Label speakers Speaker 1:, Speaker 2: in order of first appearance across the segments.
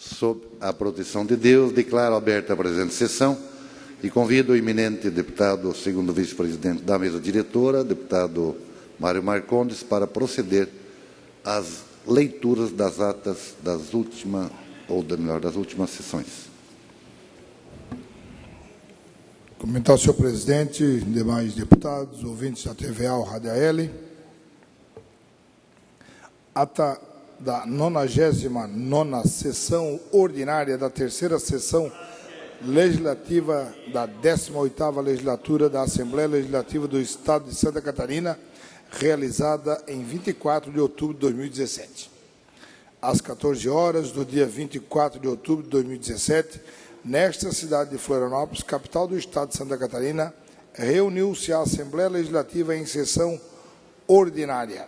Speaker 1: Sob a proteção de Deus, declaro aberta a presente sessão e convido o eminente deputado, segundo vice-presidente da mesa diretora, deputado Mário Marcondes, para proceder às leituras das atas das últimas, das últimas sessões.
Speaker 2: Comentar, senhor presidente, demais deputados, ouvintes da TVA ou Rádio AL. Ata da 99ª sessão ordinária da terceira sessão legislativa da 18ª legislatura da Assembleia Legislativa do Estado de Santa Catarina, realizada em 24 de outubro de 2017. Às 14 horas do dia 24 de outubro de 2017, nesta cidade de Florianópolis, capital do Estado de Santa Catarina, reuniu-se a Assembleia Legislativa em sessão ordinária.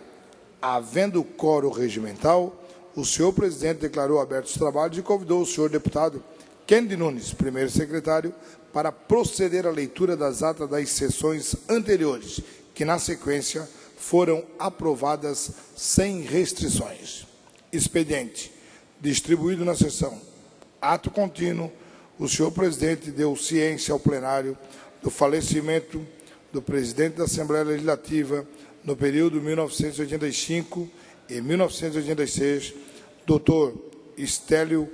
Speaker 2: Havendo quórum regimental, o senhor presidente declarou abertos os trabalhos e convidou o senhor deputado Kennedy Nunes, primeiro secretário, para proceder à leitura das atas das sessões anteriores, que, na sequência, foram aprovadas sem restrições. Expediente. Distribuído na sessão. Ato contínuo. O senhor presidente deu ciência ao plenário do falecimento do presidente da Assembleia Legislativa no período 1985 e 1986, doutor Estélio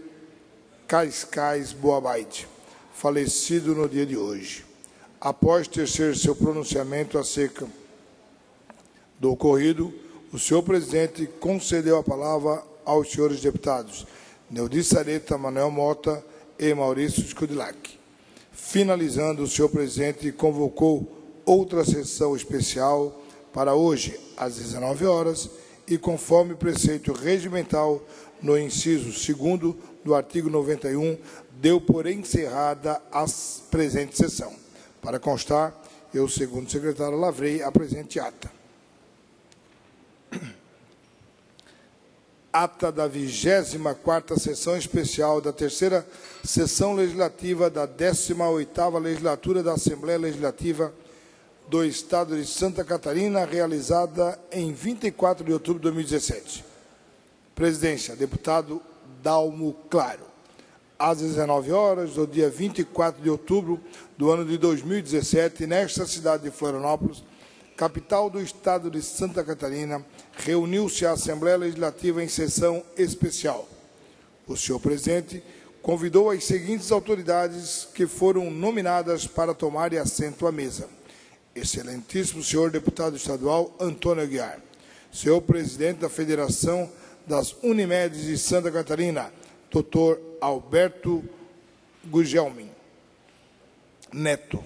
Speaker 2: Cascais Boabaide, falecido no dia de hoje. Após tecer seu pronunciamento acerca do ocorrido, o senhor presidente concedeu a palavra aos senhores deputados Neudi Sareta, Manuel Mota e Maurício Scudilac. Finalizando, o senhor presidente convocou outra sessão especial para hoje, às 19 horas, e conforme preceito regimental, no inciso 2º do artigo 91, deu por encerrada a presente sessão. Para constar, eu, segundo secretário, lavrei a presente ata. Ata da 24ª sessão especial da terceira sessão legislativa da 18ª legislatura da Assembleia Legislativa do Estado de Santa Catarina, realizada em 24 de outubro de 2017. Presidência, deputado Dalmo Claro. Às 19 horas do dia 24 de outubro do ano de 2017, nesta cidade de Florianópolis, capital do Estado de Santa Catarina, reuniu-se a Assembleia Legislativa em sessão especial. O senhor presidente convidou as seguintes autoridades que foram nominadas para tomarem assento à mesa. Excelentíssimo senhor deputado estadual Antônio Aguiar, senhor presidente da Federação das Unimedes de Santa Catarina, doutor Alberto Gugelmin Neto,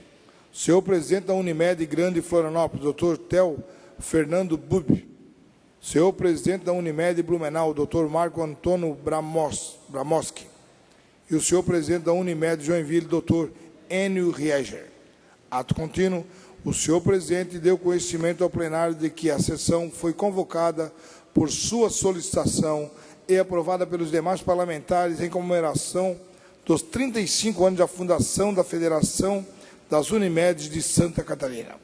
Speaker 2: senhor presidente da Unimed Grande Florianópolis, doutor Theo Fernando Bub, senhor presidente da Unimed Blumenau, doutor Marco Antônio Bramoski, e o senhor presidente da Unimed Joinville, doutor Enio Rieger. Ato contínuo. O senhor presidente deu conhecimento ao plenário de que a sessão foi convocada por sua solicitação e aprovada pelos demais parlamentares em comemoração dos 35 anos da fundação da Federação das Unimedes de Santa Catarina.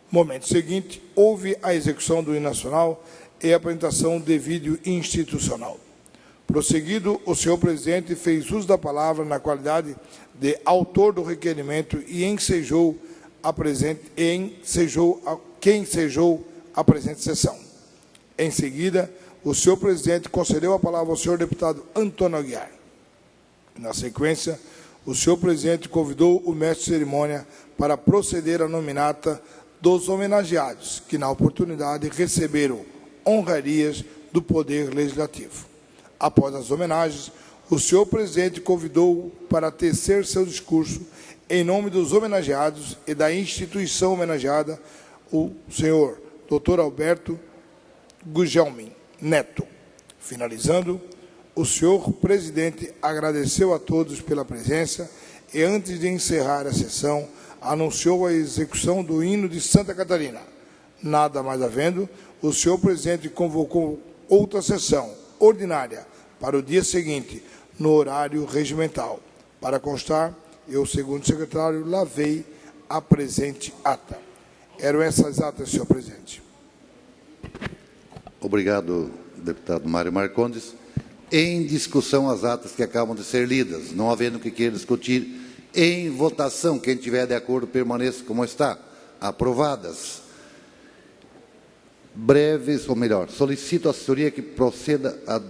Speaker 2: Momento seguinte, houve a execução do hino nacional e a apresentação de vídeo institucional. Prosseguido, o senhor presidente fez uso da palavra na qualidade de autor do requerimento e ensejou quem ensejou a presente sessão. Em seguida, o senhor presidente concedeu a palavra ao senhor deputado Antônio Aguiar. Na sequência, o senhor presidente convidou o mestre de cerimônia para proceder à nominata dos homenageados, que na oportunidade receberam honrarias do Poder Legislativo. Após as homenagens, o senhor presidente convidou para tecer seu discurso em nome dos homenageados e da instituição homenageada, o senhor Dr. Alberto Gugelmin Neto. Finalizando, o senhor presidente agradeceu a todos pela presença e, antes de encerrar a sessão, anunciou a execução do hino de Santa Catarina. Nada mais havendo, o senhor presidente convocou outra sessão ordinária para o dia seguinte, no horário regimental. Para constar, eu, segundo secretário, lavei a presente ata. Eram essas atas, senhor presidente.
Speaker 1: Obrigado, deputado Mário Marcondes. em discussão as atas que acabam de ser lidas, não havendo que queira discutir em votação. Quem tiver de acordo, permaneça como está. Aprovadas. Breves, ou melhor, solicito à assessoria que proceda à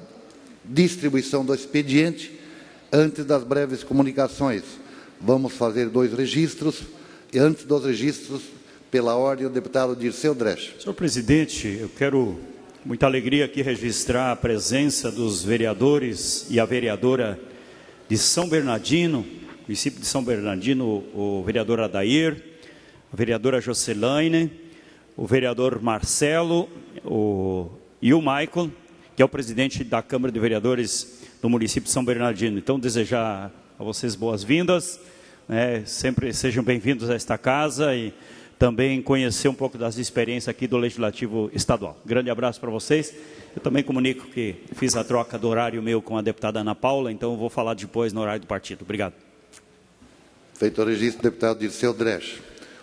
Speaker 1: distribuição do expediente antes das breves comunicações. Vamos fazer 2 registros, e antes dos registros, pela ordem, o deputado Dirceu Dresch.
Speaker 3: Senhor presidente, eu quero, muita alegria aqui, registrar a presença dos vereadores e a vereadora de São Bernardino, município de São Bernardino, o vereador Adair, a vereadora Jocelaine, o vereador Marcelo e o Michael, que é o presidente da Câmara de Vereadores do município de São Bernardino. Então, desejar a vocês boas-vindas, sempre sejam bem-vindos a esta casa e também conhecer um pouco das experiências aqui do Legislativo Estadual. Grande abraço para vocês. Eu também comunico que fiz a troca do horário meu com a deputada Ana Paula, então vou falar depois no horário do partido. Obrigado.
Speaker 1: Feito o registro, deputado Dirceu Dresch.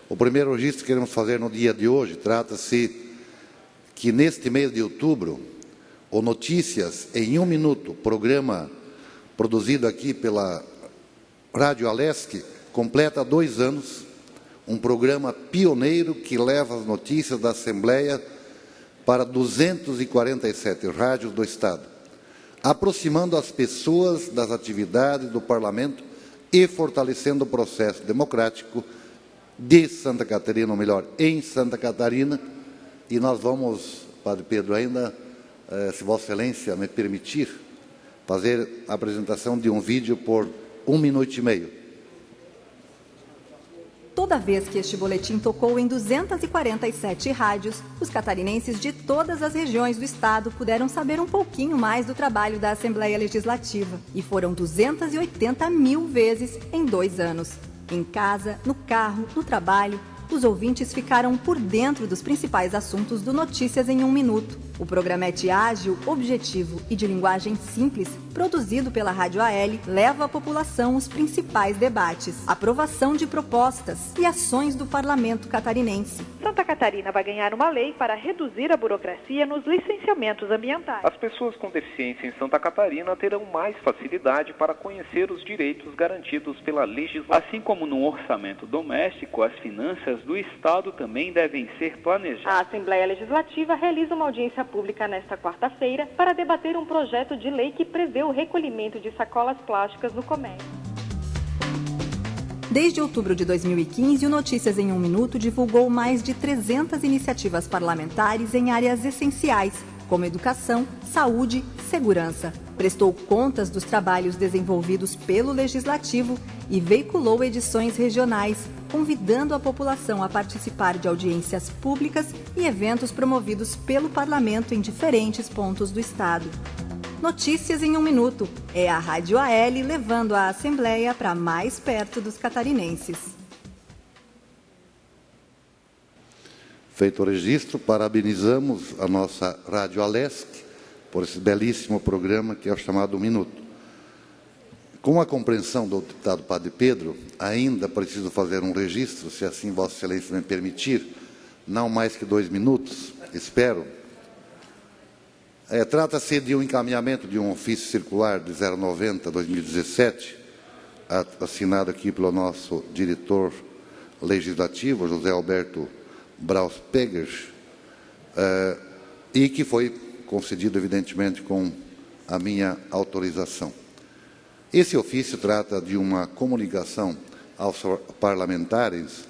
Speaker 1: O primeiro registro que queremos fazer no dia de hoje trata-se que neste mês de outubro, o Notícias em 1 Minuto, programa produzido aqui pela Rádio Alesc, completa 2 anos, um programa pioneiro que leva as notícias da Assembleia para 247 rádios do Estado, aproximando as pessoas das atividades do Parlamento e fortalecendo o processo democrático de Santa Catarina, ou melhor, em Santa Catarina. E nós vamos, Padre Pedro, ainda, se Vossa Excelência me permitir, fazer a apresentação de um vídeo por 1 minuto e meio.
Speaker 4: Toda vez que este boletim tocou em 247 rádios, os catarinenses de todas as regiões do estado puderam saber um pouquinho mais do trabalho da Assembleia Legislativa. E foram 280 mil vezes em 2 anos. Em casa, no carro, no trabalho, os ouvintes ficaram por dentro dos principais assuntos do Notícias em 1 Minuto. O programete ágil, objetivo e de linguagem simples, produzido pela Rádio AL, leva à população os principais debates, aprovação de propostas e ações do Parlamento catarinense.
Speaker 5: Santa Catarina vai ganhar uma lei para reduzir a burocracia nos licenciamentos ambientais.
Speaker 6: As pessoas com deficiência em Santa Catarina terão mais facilidade para conhecer os direitos garantidos pela legislação.
Speaker 7: Assim como no orçamento doméstico, as finanças do Estado também devem ser planejadas.
Speaker 5: A Assembleia Legislativa realiza uma audiência pública nesta quarta-feira para debater um projeto de lei que prevê o recolhimento de sacolas plásticas no comércio.
Speaker 4: Desde outubro de 2015, o Notícias em 1 Minuto divulgou mais de 300 iniciativas parlamentares em áreas essenciais, como educação, saúde, segurança. Prestou contas dos trabalhos desenvolvidos pelo Legislativo e veiculou edições regionais, convidando a população a participar de audiências públicas e eventos promovidos pelo Parlamento em diferentes pontos do Estado. Notícias em 1 Minuto é a Rádio AL levando a Assembleia para mais perto dos catarinenses.
Speaker 1: Feito o registro, parabenizamos a nossa Rádio Alesc por esse belíssimo programa que é o chamado 1 Minuto. Com a compreensão do deputado Padre Pedro, ainda preciso fazer um registro, se assim Vossa Excelência me permitir, não mais que 2 minutos, espero. Trata-se de um encaminhamento de um ofício circular de 090/2017, assinado aqui pelo nosso diretor legislativo, José Alberto Brauspeger, e que foi concedido, evidentemente, com a minha autorização. Esse ofício trata de uma comunicação aos parlamentares,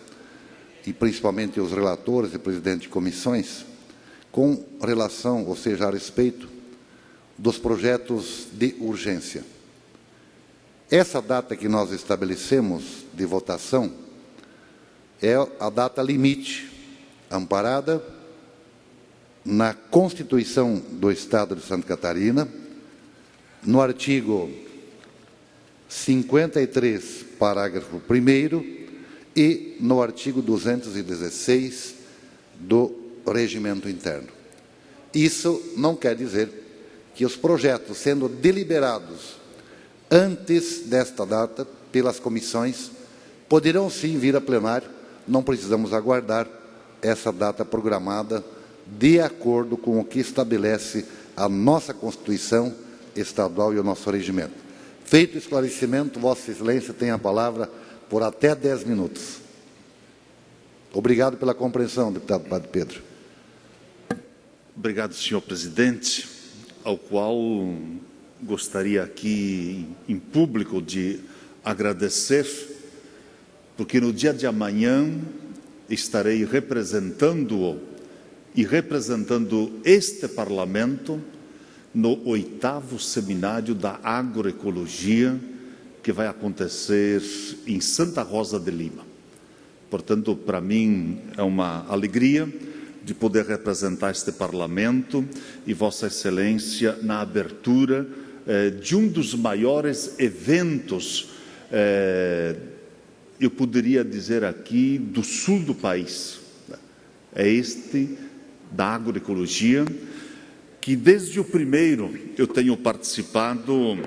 Speaker 1: e principalmente aos relatores e presidentes de comissões, com relação, ou seja, a respeito dos projetos de urgência. Essa data que nós estabelecemos de votação é a data limite, amparada na Constituição do Estado de Santa Catarina, no artigo 53, parágrafo 1º, e no artigo 216 do Regimento Interno. Isso não quer dizer que os projetos sendo deliberados antes desta data pelas comissões poderão sim vir a plenário, não precisamos aguardar essa data programada de acordo com o que estabelece a nossa Constituição estadual e o nosso regimento. Feito o esclarecimento, Vossa Excelência tem a palavra por até 10 minutos. Obrigado pela compreensão, deputado Padre Pedro.
Speaker 8: Obrigado, senhor presidente, ao qual gostaria aqui em público de agradecer, porque no dia de amanhã estarei representando-o e representando este Parlamento no 8º Seminário da Agroecologia, que vai acontecer em Santa Rosa de Lima. Portanto, para mim é uma alegria de poder representar este Parlamento e Vossa Excelência na abertura de um dos maiores eventos, eu poderia dizer aqui, do sul do país. É este da agroecologia, que desde o primeiro eu tenho participado,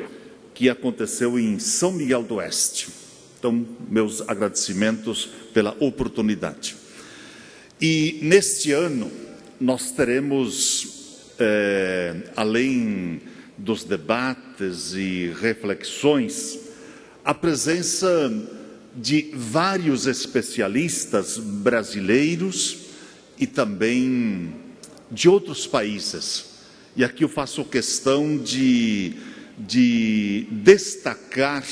Speaker 8: que aconteceu em São Miguel do Oeste. Então, meus agradecimentos pela oportunidade. E neste ano nós teremos, além dos debates e reflexões, a presença de vários especialistas brasileiros e também de outros países. E aqui eu faço questão de destacar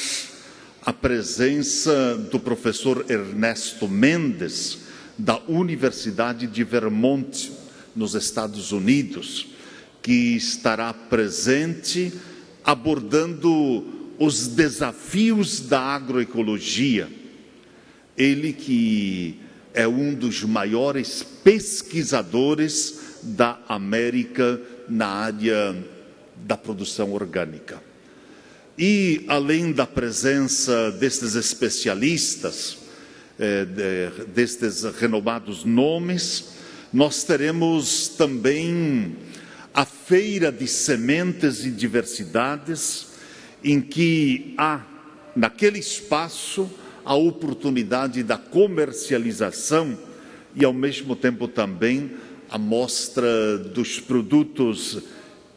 Speaker 8: a presença do professor Ernesto Mendes, da Universidade de Vermont, nos Estados Unidos, que estará presente abordando os desafios da agroecologia. Ele que é um dos maiores pesquisadores da América na área da produção orgânica. E, além da presença destes especialistas, destes renomados nomes, nós teremos também a Feira de Sementes e Diversidades, em que há, naquele espaço, a oportunidade da comercialização e, ao mesmo tempo, também a mostra dos produtos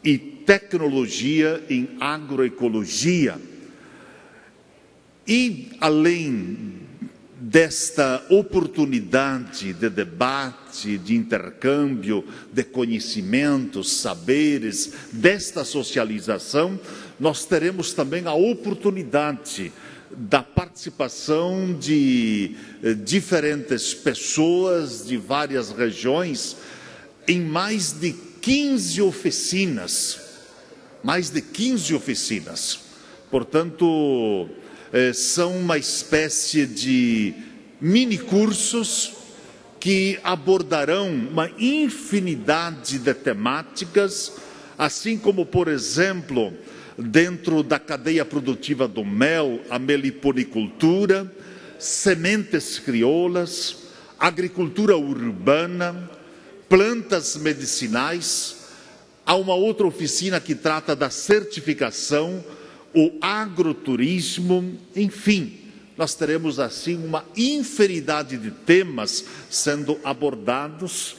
Speaker 8: e tecnologia em agroecologia. E, além desta oportunidade de debate, de intercâmbio de conhecimentos, saberes, desta socialização, nós teremos também a oportunidade da participação de diferentes pessoas de várias regiões em mais de 15 oficinas. Portanto, são uma espécie de mini-cursos que abordarão uma infinidade de temáticas, assim como, por exemplo, dentro da cadeia produtiva do mel, a meliponicultura, sementes crioulas, agricultura urbana, plantas medicinais. Há uma outra oficina que trata da certificação, o agroturismo, enfim, nós teremos assim uma infinidade de temas sendo abordados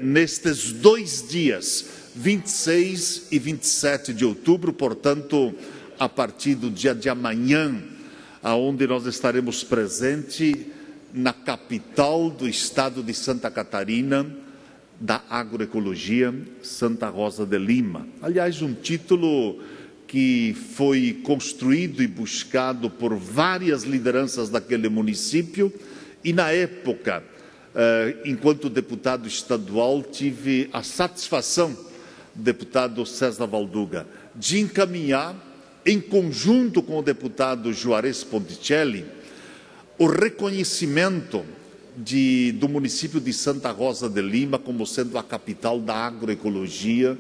Speaker 8: nestes 2 dias, 26 e 27 de outubro, portanto, a partir do dia de amanhã, aonde nós estaremos presentes na capital do estado de Santa Catarina, da agroecologia, Santa Rosa de Lima. Aliás, um título que foi construído e buscado por várias lideranças daquele município, e na época, enquanto deputado estadual, tive a satisfação, deputado César Valduga, de encaminhar, em conjunto com o deputado Juarez Ponticelli, o reconhecimento do município de Santa Rosa de Lima como sendo a capital da agroecologia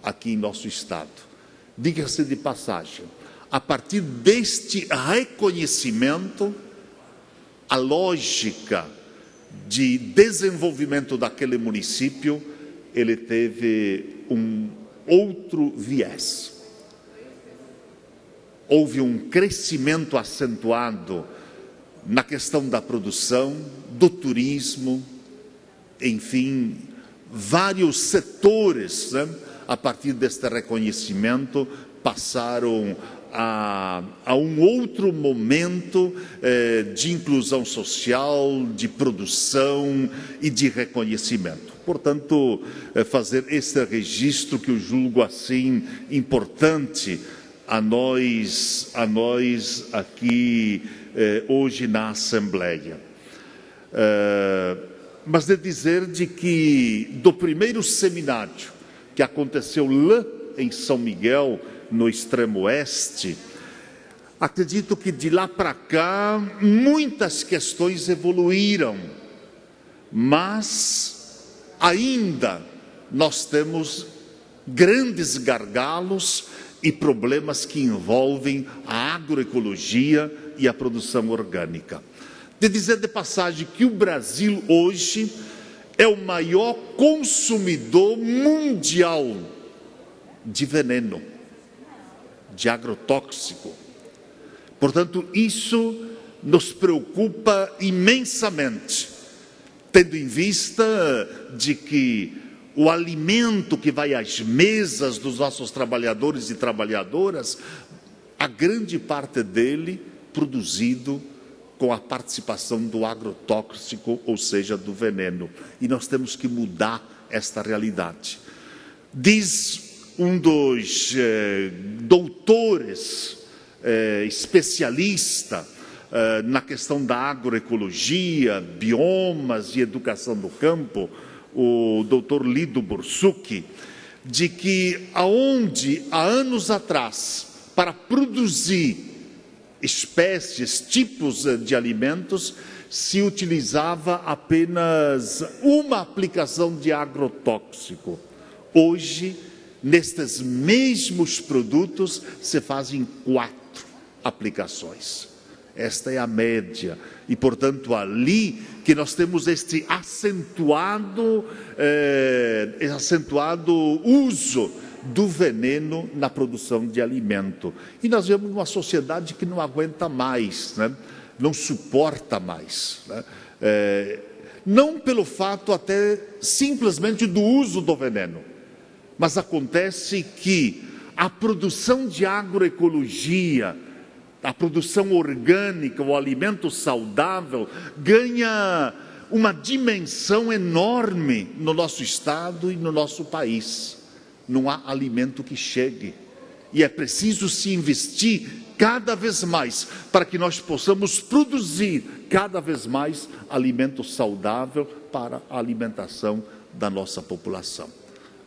Speaker 8: aqui em nosso estado. Diga-se de passagem, a partir deste reconhecimento, a lógica de desenvolvimento daquele município, ele teve um outro viés. Houve um crescimento acentuado na questão da produção, do turismo, enfim, vários setores, né, a partir deste reconhecimento, passaram a um outro momento de inclusão social, de produção e de reconhecimento. Portanto, fazer este registro que eu julgo assim importante a nós aqui hoje na Assembleia. Mas de dizer de que do primeiro seminário que aconteceu lá em São Miguel, no extremo oeste, acredito que de lá para cá muitas questões evoluíram, mas ainda nós temos grandes gargalos e problemas que envolvem a agroecologia e a produção orgânica. De dizer de passagem que o Brasil hoje é o maior consumidor mundial de veneno, de agrotóxico. Portanto, isso nos preocupa imensamente, tendo em vista de que o alimento que vai às mesas dos nossos trabalhadores e trabalhadoras, a grande parte dele produzido com a participação do agrotóxico, ou seja, do veneno. E nós temos que mudar esta realidade. Diz um dos doutores especialista na questão da agroecologia, biomas e educação do campo, o doutor Lido Borsuk, de que aonde há anos atrás, para produzir espécies, tipos de alimentos, se utilizava apenas uma aplicação de agrotóxico. Hoje, nestes mesmos produtos, se fazem 4 aplicações. Esta é a média. E, portanto, ali que nós temos este acentuado uso do veneno na produção de alimento. E nós vemos uma sociedade que não aguenta mais, né? Não suporta mais, né? Não pelo fato até simplesmente do uso do veneno, mas acontece que a produção de agroecologia, a produção orgânica, o alimento saudável, ganha uma dimensão enorme no nosso estado e no nosso país. Não há alimento que chegue. E é preciso se investir cada vez mais para que nós possamos produzir cada vez mais alimento saudável para a alimentação da nossa população.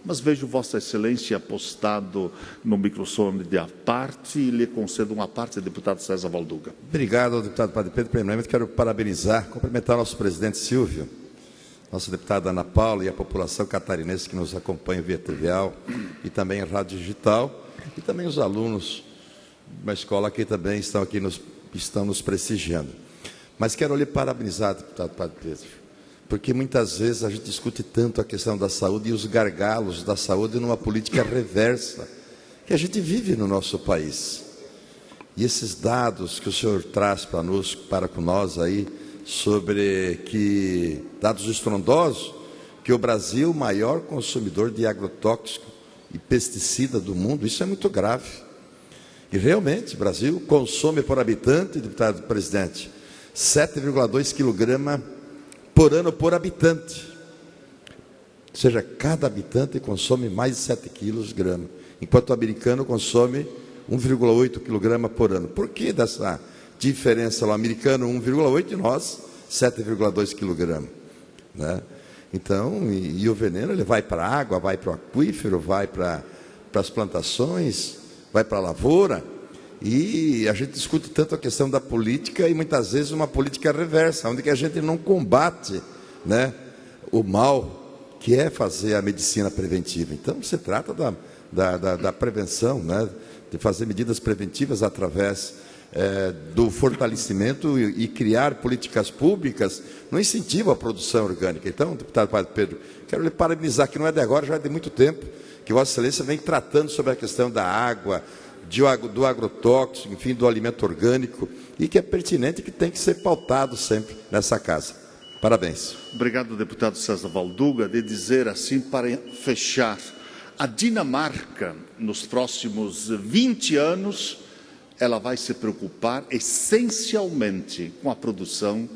Speaker 8: Mas vejo Vossa Excelência postado no microfone de à parte e lhe concedo uma parte, deputado César Valduga.
Speaker 9: Obrigado, deputado Padre Pedro. Primeiramente, quero parabenizar, cumprimentar o nosso presidente Silvio, nossa deputada Ana Paula e a população catarinense que nos acompanha via trivial e também em rádio digital, e também os alunos da escola que também estão nos prestigiando. Mas quero lhe parabenizar, deputado Padre Pedro, porque muitas vezes a gente discute tanto a questão da saúde e os gargalos da saúde numa política reversa que a gente vive no nosso país. E esses dados que o senhor traz para com nós aí, sobre que, dados estrondosos, que o Brasil é o maior consumidor de agrotóxico e pesticida do mundo, isso é muito grave. E realmente, o Brasil consome por habitante, deputado presidente, 7,2 kg por ano por habitante. Ou seja, cada habitante consome mais de 7 kg, enquanto o americano consome 1,8 kg por ano. Por que dessa diferença? O americano 1,8 e nós 7,2 kg, né? Então, e o veneno ele vai para a água, vai para o aquífero, vai para as plantações, vai para a lavoura. E a gente discute tanto a questão da política e muitas vezes uma política reversa, onde que a gente não combate, né, o mal que é fazer a medicina preventiva. Então, se trata da prevenção, né, de fazer medidas preventivas através do fortalecimento e criar políticas públicas no incentivo à produção orgânica. Então, deputado Padre Pedro, quero lhe parabenizar, que não é de agora, já é de muito tempo, que Vossa Excelência vem tratando sobre a questão da água, do agrotóxico, enfim, do alimento orgânico, e que é pertinente e que tem que ser pautado sempre nessa casa. Parabéns.
Speaker 8: Obrigado, deputado César Valduga, de dizer assim, para fechar, A Dinamarca, nos próximos 20 anos, ela vai se preocupar essencialmente com a produção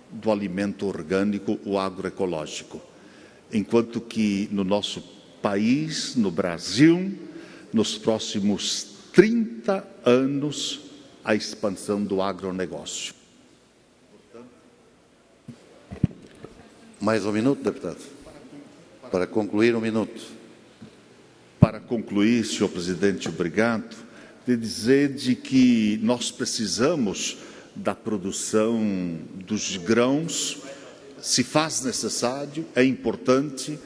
Speaker 8: do alimento orgânico, o agroecológico. Enquanto que no nosso país, no Brasil, nos próximos 30 anos, a expansão do agronegócio.
Speaker 1: Mais um minuto, deputado. Para concluir, um minuto.
Speaker 8: Para concluir, senhor presidente, obrigado, de dizer de que nós precisamos da produção dos grãos, se faz necessário, é importante.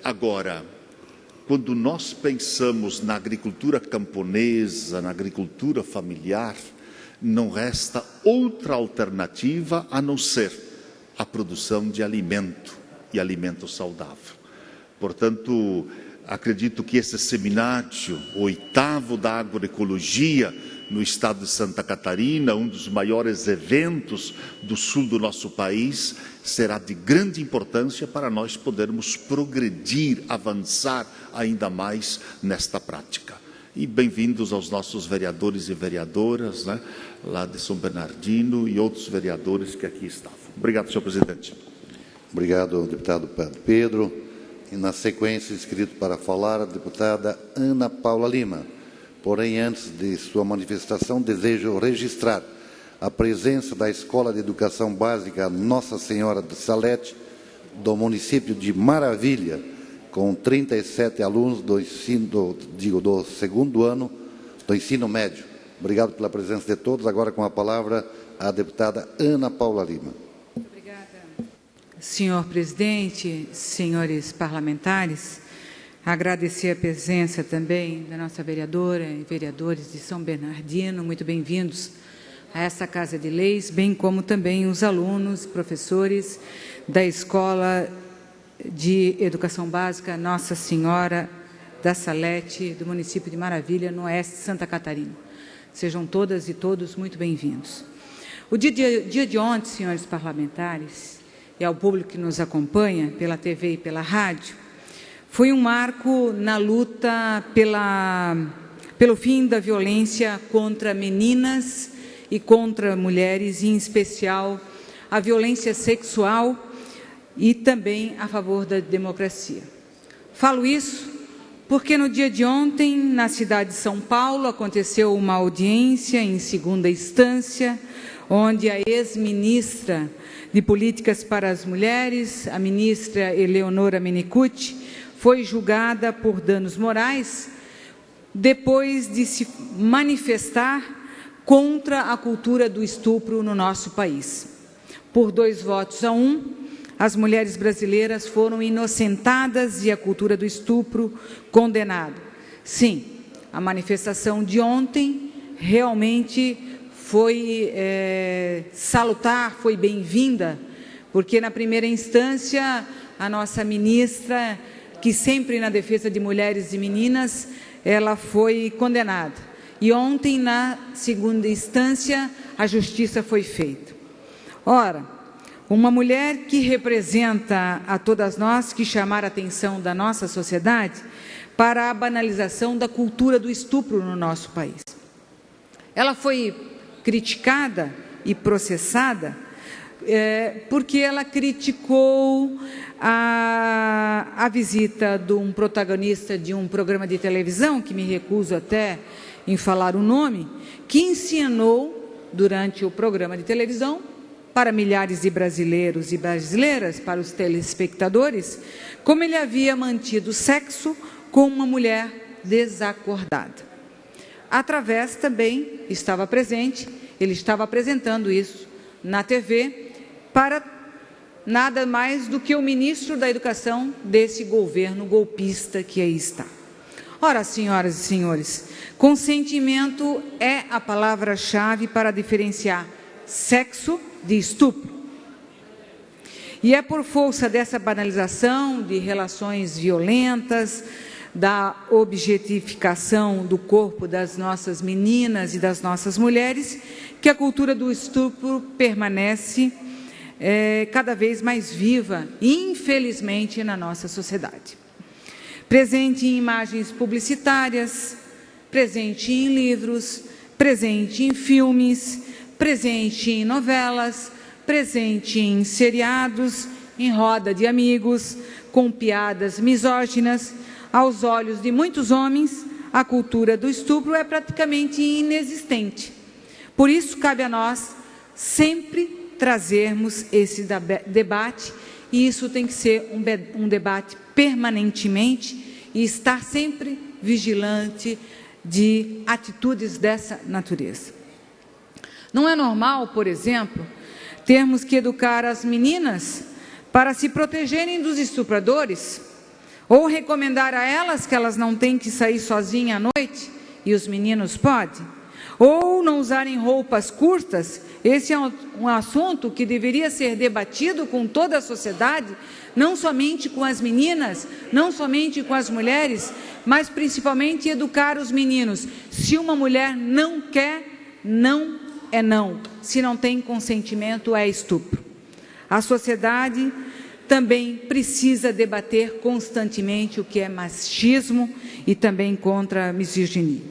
Speaker 8: Agora, quando nós pensamos na agricultura camponesa, na agricultura familiar, não resta outra alternativa a não ser a produção de alimento e alimento saudável. Portanto, acredito que esse seminário, o 8º da agroecologia no estado de Santa Catarina, um dos maiores eventos do sul do nosso país, será de grande importância para nós podermos progredir, avançar ainda mais nesta prática. E bem-vindos aos nossos vereadores e vereadoras, né, lá de São Bernardino e outros vereadores que aqui estavam. Obrigado, senhor presidente.
Speaker 1: Obrigado, deputado Pedro. E, na sequência, inscrito para falar, a deputada Ana Paula Lima. Porém, antes de sua manifestação, desejo registrar a presença da Escola de Educação Básica Nossa Senhora de Salete, do município de Maravilha, com 37 alunos do segundo ano do ensino médio. Obrigado pela presença de todos. Agora, com a palavra, a deputada Ana Paula Lima.
Speaker 10: Senhor presidente, senhores parlamentares, agradecer a presença também da nossa vereadora e vereadores de São Bernardino, muito bem-vindos a essa Casa de Leis, bem como também os alunos, professores da Escola de Educação Básica Nossa Senhora da Salete, do município de Maravilha, no oeste de Santa Catarina. Sejam todas e todos muito bem-vindos. O dia de ontem, senhores parlamentares, e ao público que nos acompanha pela TV e pela rádio, foi um marco na luta pelo fim da violência contra meninas e contra mulheres, em especial a violência sexual e também a favor da democracia. Falo isso porque no dia de ontem, na cidade de São Paulo, aconteceu uma audiência em segunda instância, onde a ex-ministra de Políticas para as Mulheres, a ministra Eleonora Mennicute, foi julgada por danos morais depois de se manifestar contra a cultura do estupro no nosso país. Por 2-1, as mulheres brasileiras foram inocentadas e a cultura do estupro condenada. Sim, a manifestação de ontem realmente foi salutar, foi bem-vinda, porque na primeira instância a nossa ministra, que sempre na defesa de mulheres e meninas, ela foi condenada. E ontem, na segunda instância, a justiça foi feita. Ora, uma mulher que representa a todas nós, que chamar a atenção da nossa sociedade para a banalização da cultura do estupro no nosso país. Ela foi criticada e processada porque ela criticou a visita de um protagonista de um programa de televisão, que me recuso até em falar o nome, que ensinou durante o programa de televisão para milhares de brasileiros e brasileiras, para os telespectadores, como ele havia mantido sexo com uma mulher desacordada. Através também, estava presente, ele estava apresentando isso na TV para nada mais do que o ministro da Educação desse governo golpista que aí está. Ora, senhoras e senhores, consentimento é a palavra-chave para diferenciar sexo de estupro. E é por força dessa banalização de relações violentas, da objetificação do corpo das nossas meninas e das nossas mulheres, que a cultura do estupro permanece cada vez mais viva, infelizmente, na nossa sociedade. presente em imagens publicitárias, presente em livros, presente em filmes, presente em novelas, presente em seriados, em roda de amigos, com piadas misóginas. Aos olhos de muitos homens, a cultura do estupro é praticamente inexistente. Por isso, cabe a nós sempre trazermos esse debate, e isso tem que ser um debate permanentemente e estar sempre vigilante de atitudes dessa natureza. Não é normal, por exemplo, termos que educar as meninas para se protegerem dos estupradores, ou recomendar a elas que elas não têm que sair sozinhas à noite, e os meninos podem, ou não usarem roupas curtas. Esse é um assunto que deveria ser debatido com toda a sociedade, não somente com as meninas, não somente com as mulheres, mas principalmente educar os meninos. Se uma mulher não quer, não é não. Se não tem consentimento, é estupro. A sociedade também precisa debater constantemente o que é machismo e também contra a misoginia.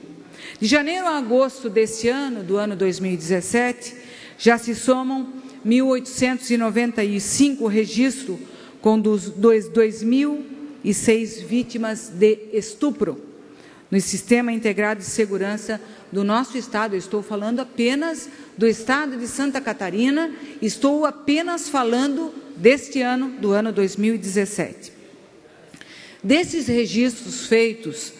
Speaker 10: De janeiro a agosto deste ano, do ano 2017, já se somam 1.895 registros, com 2.006 vítimas de estupro no Sistema Integrado de Segurança do nosso Estado. Eu estou falando apenas do Estado de Santa Catarina, estou apenas falando deste ano, do ano 2017. Desses registros feitos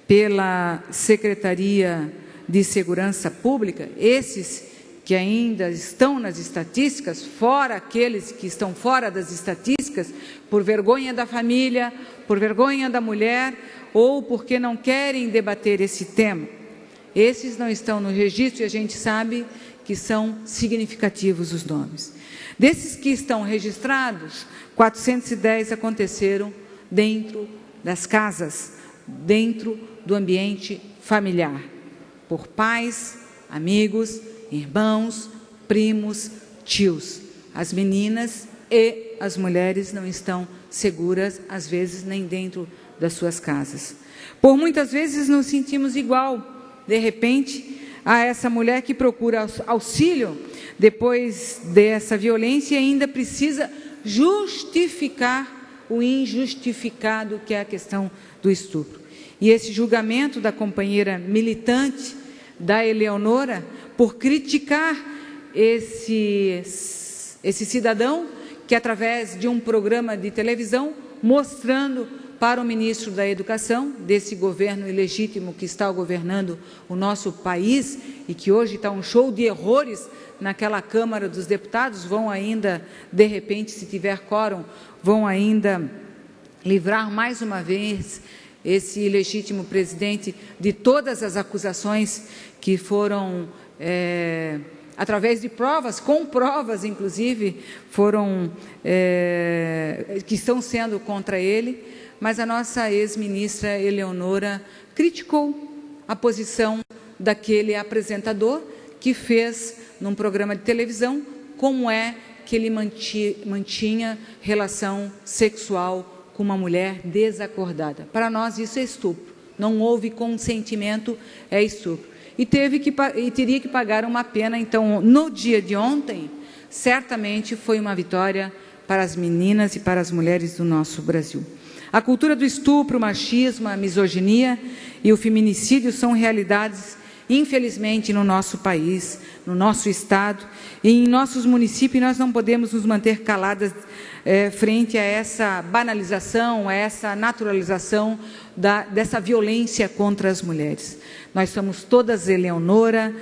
Speaker 10: pela Secretaria de Segurança Pública, esses que ainda estão nas estatísticas, fora aqueles que estão fora das estatísticas, por vergonha da família, por vergonha da mulher, ou porque não querem debater esse tema, esses não estão no registro, e a gente sabe que são significativos os nomes. Desses que estão registrados, 410 aconteceram dentro das casas, dentro do ambiente familiar, por pais, amigos, irmãos, primos, tios. As meninas e as mulheres não estão seguras, às vezes, nem dentro das suas casas. Por muitas vezes nos sentimos igual, de repente, a essa mulher que procura auxílio depois dessa violência e ainda precisa justificar o injustificado, que é a questão do estupro. E esse julgamento da companheira militante, da Eleonora, por criticar esse cidadão que, através de um programa de televisão, mostrando para o ministro da Educação, desse governo ilegítimo que está governando o nosso país e que hoje está um show de horrores naquela Câmara dos Deputados, vão ainda, de repente, se tiver quórum, vão ainda livrar mais uma vez esse ilegítimo presidente de todas as acusações que foram, através de provas, com provas, inclusive, que estão sendo contra ele. Mas a nossa ex-ministra Eleonora criticou a posição daquele apresentador que fez, num programa de televisão, como é que ele mantinha relação sexual com uma mulher desacordada. Para nós isso é estupro, não houve consentimento, é estupro. E teria que pagar uma pena. Então, no dia de ontem, certamente foi uma vitória para as meninas e para as mulheres do nosso Brasil. A cultura do estupro, o machismo, a misoginia e o feminicídio são realidades, infelizmente, no nosso país, no nosso Estado e em nossos municípios. Nós não podemos nos manter caladas frente a essa banalização, a essa naturalização dessa violência contra as mulheres. Nós somos todas Eleonora,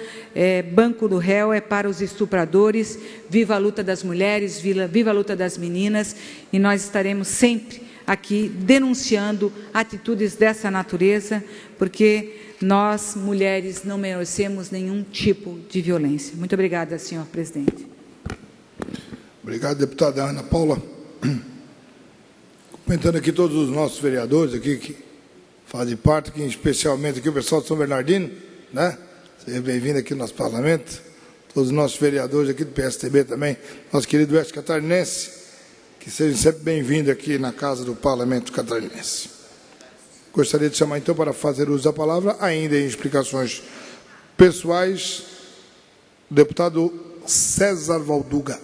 Speaker 10: Banco do Réu é para os estupradores, viva a luta das mulheres, viva a luta das meninas, e nós estaremos sempre aqui denunciando atitudes dessa natureza, porque nós, mulheres, não merecemos nenhum tipo de violência. Muito obrigada, senhor presidente.
Speaker 2: Obrigado, deputada Ana Paula. Cumprimentando aqui todos os nossos vereadores aqui que fazem parte, aqui, especialmente aqui o pessoal de São Bernardino, né? Seja bem-vindo aqui no nosso parlamento. Todos os nossos vereadores aqui do PSTB também, nosso querido Oeste Catarinense, que sejam sempre bem-vindos aqui na casa do Parlamento Catarinense. Gostaria de chamar, então, para fazer uso da palavra, ainda em explicações pessoais, o deputado César Valduga.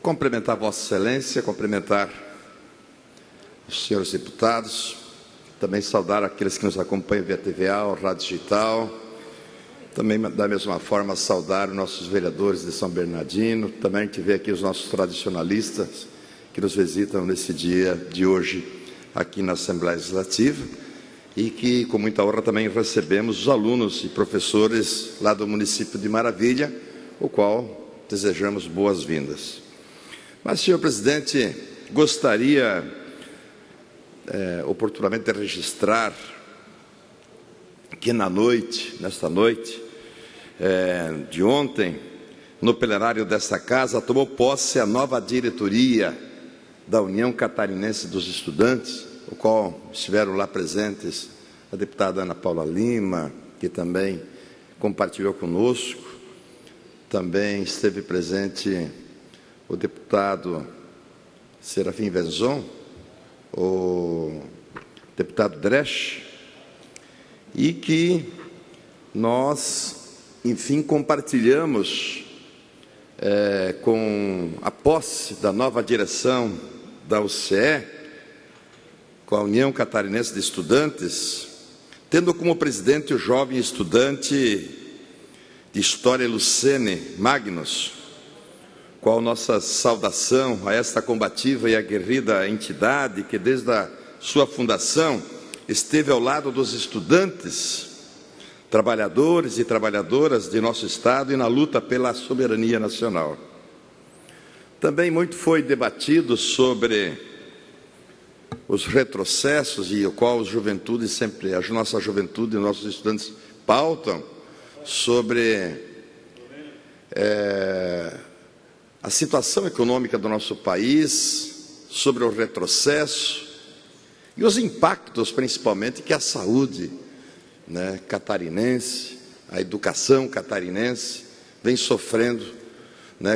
Speaker 9: Cumprimentar Vossa Excelência, cumprimentar os senhores deputados, também saudar aqueles que nos acompanham via TVA, Rádio Digital, também da mesma forma saudar os nossos vereadores de São Bernardino, também a gente vê aqui os nossos tradicionalistas que nos visitam nesse dia de hoje aqui na Assembleia Legislativa e que com muita honra também recebemos os alunos e professores lá do município de Maravilha, o qual desejamos boas-vindas. Mas, senhor presidente, gostaria oportunamente de registrar que nesta noite de ontem, no plenário desta casa, tomou posse a nova diretoria da União Catarinense dos Estudantes, o qual estiveram lá presentes a deputada Ana Paula Lima, que também compartilhou conosco, também esteve presente o deputado Serafim Venzon, o deputado Dresch, e que nós, enfim, compartilhamos com a posse da nova direção da UCE, com a União Catarinense de Estudantes, tendo como presidente o jovem estudante de História Lucene Magnus, qual nossa saudação a esta combativa e aguerrida entidade que desde a sua fundação esteve ao lado dos estudantes, trabalhadores e trabalhadoras de nosso Estado e na luta pela soberania nacional. Também muito foi debatido sobre os retrocessos e o qual a nossa juventude e nossos estudantes pautam sobre a situação econômica do nosso país, sobre o retrocesso e os impactos, principalmente, que a saúde catarinense, a educação catarinense vem sofrendo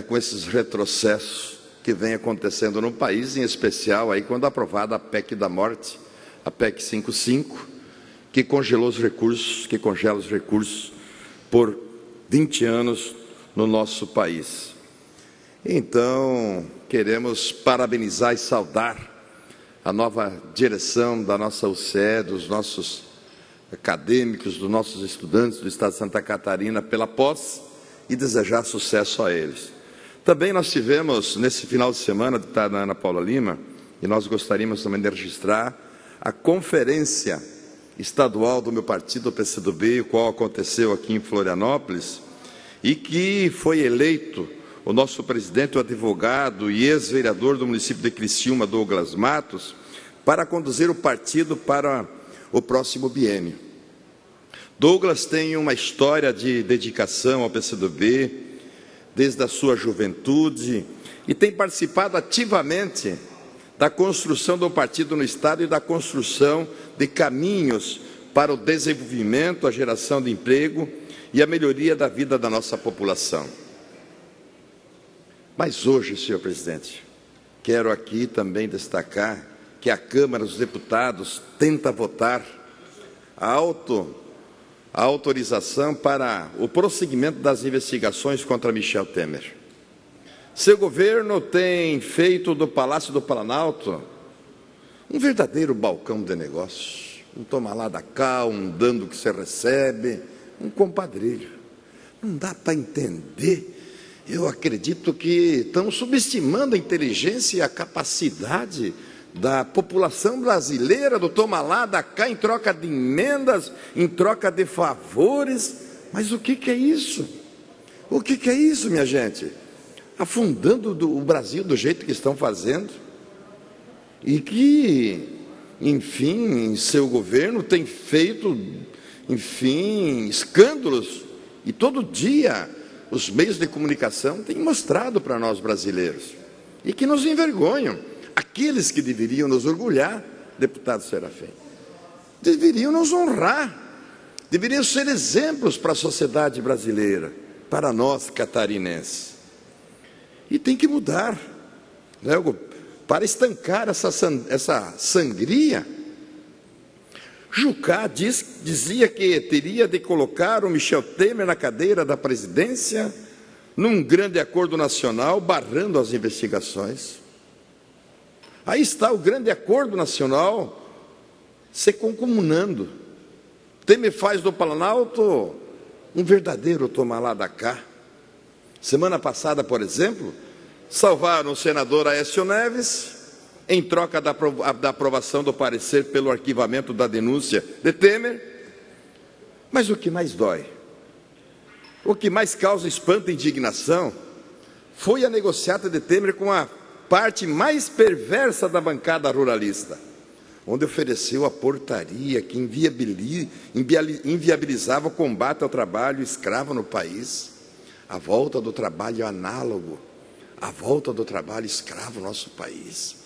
Speaker 9: com esses retrocessos que vem acontecendo no país, em especial aí quando aprovada a PEC da morte, a PEC 55, que congela os recursos por 20 anos no nosso país. Então, queremos parabenizar e saudar a nova direção da nossa UCE, dos nossos acadêmicos, dos nossos estudantes do Estado de Santa Catarina pela posse e desejar sucesso a eles. Também nós tivemos, nesse final de semana, a deputada Ana Paula Lima, e nós gostaríamos também de registrar a conferência estadual do meu partido, o PCdoB, o qual aconteceu aqui em Florianópolis, e que foi eleito o nosso presidente, o advogado e ex-vereador do município de Criciúma, Douglas Matos, para conduzir o partido para o próximo biênio. Douglas tem uma história de dedicação ao PCdoB, desde a sua juventude, e tem participado ativamente da construção do partido no Estado e da construção de caminhos para o desenvolvimento, a geração de emprego e a melhoria da vida da nossa população. Mas hoje, senhor presidente, quero aqui também destacar que a Câmara dos Deputados tenta votar a autorização para o prosseguimento das investigações contra Michel Temer. Seu governo tem feito do Palácio do Planalto um verdadeiro balcão de negócios, um toma lá da cá, um dando que você recebe, um compadrilho. Não dá para entender. Eu acredito que estão subestimando a inteligência e a capacidade da população brasileira, do toma lá, da cá, em troca de emendas, em troca de favores. Mas o que é isso? O que é isso, minha gente? Afundando o Brasil do jeito que estão fazendo. E que, enfim, seu governo tem feito, enfim, escândalos. E todo dia os meios de comunicação têm mostrado para nós brasileiros. E que nos envergonham. A aqueles que deveriam nos orgulhar, deputado Serafim, deveriam nos honrar, deveriam ser exemplos para a sociedade brasileira, para nós catarinenses. E tem que mudar, né? Para estancar essa sangria. Jucá dizia que teria de colocar o Michel Temer na cadeira da presidência num grande acordo nacional, barrando as investigações. Aí está o grande acordo nacional se concomunando. Temer faz do Planalto um verdadeiro toma lá da cá. Semana passada, por exemplo, salvaram o senador Aécio Neves em troca da aprovação do parecer pelo arquivamento da denúncia de Temer. Mas o que mais dói, o que mais causa espanto e indignação, foi a negociata de Temer com a parte mais perversa da bancada ruralista, onde ofereceu a portaria que inviabilizava o combate ao trabalho escravo no país, a volta do trabalho análogo, a volta do trabalho escravo no nosso país.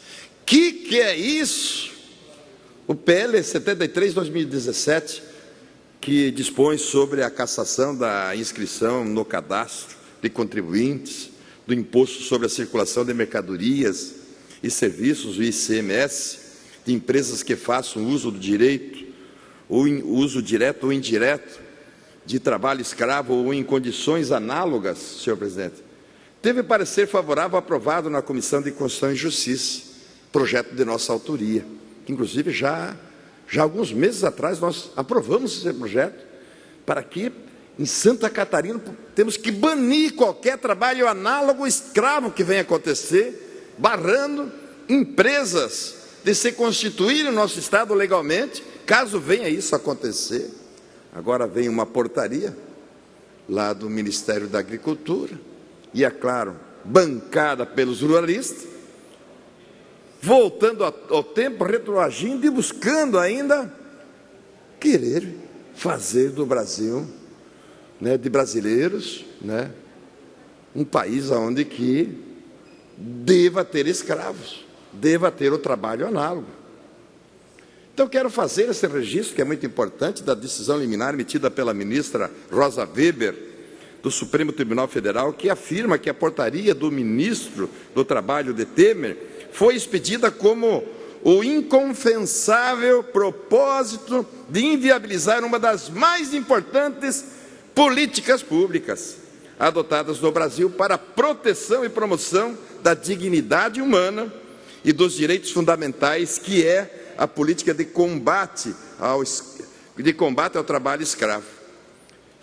Speaker 9: Que é isso? O PL 73/2017, que dispõe sobre a cassação da inscrição no cadastro de contribuintes, do imposto sobre a circulação de mercadorias e serviços, o ICMS, de empresas que façam uso do direito, ou uso direto ou indireto, de trabalho escravo ou em condições análogas, senhor presidente, teve parecer favorável aprovado na Comissão de Constituição e Justiça, projeto de nossa autoria. Inclusive, já alguns meses atrás, nós aprovamos esse projeto para que, em Santa Catarina, temos que banir qualquer trabalho análogo escravo que venha acontecer, barrando empresas de se constituírem no nosso Estado legalmente, caso venha isso acontecer. Agora vem uma portaria lá do Ministério da Agricultura, e é claro, bancada pelos ruralistas, voltando ao tempo, retroagindo e buscando ainda querer fazer do Brasil, né, de brasileiros, né, um país onde que deva ter escravos, deva ter o trabalho análogo. Então, quero fazer esse registro, que é muito importante, da decisão liminar emitida pela ministra Rosa Weber, do Supremo Tribunal Federal, que afirma que a portaria do ministro do Trabalho de Temer foi expedida como o inconfessável propósito de inviabilizar uma das mais importantes políticas públicas adotadas no Brasil para a proteção e promoção da dignidade humana e dos direitos fundamentais, que é a política de combate ao trabalho escravo.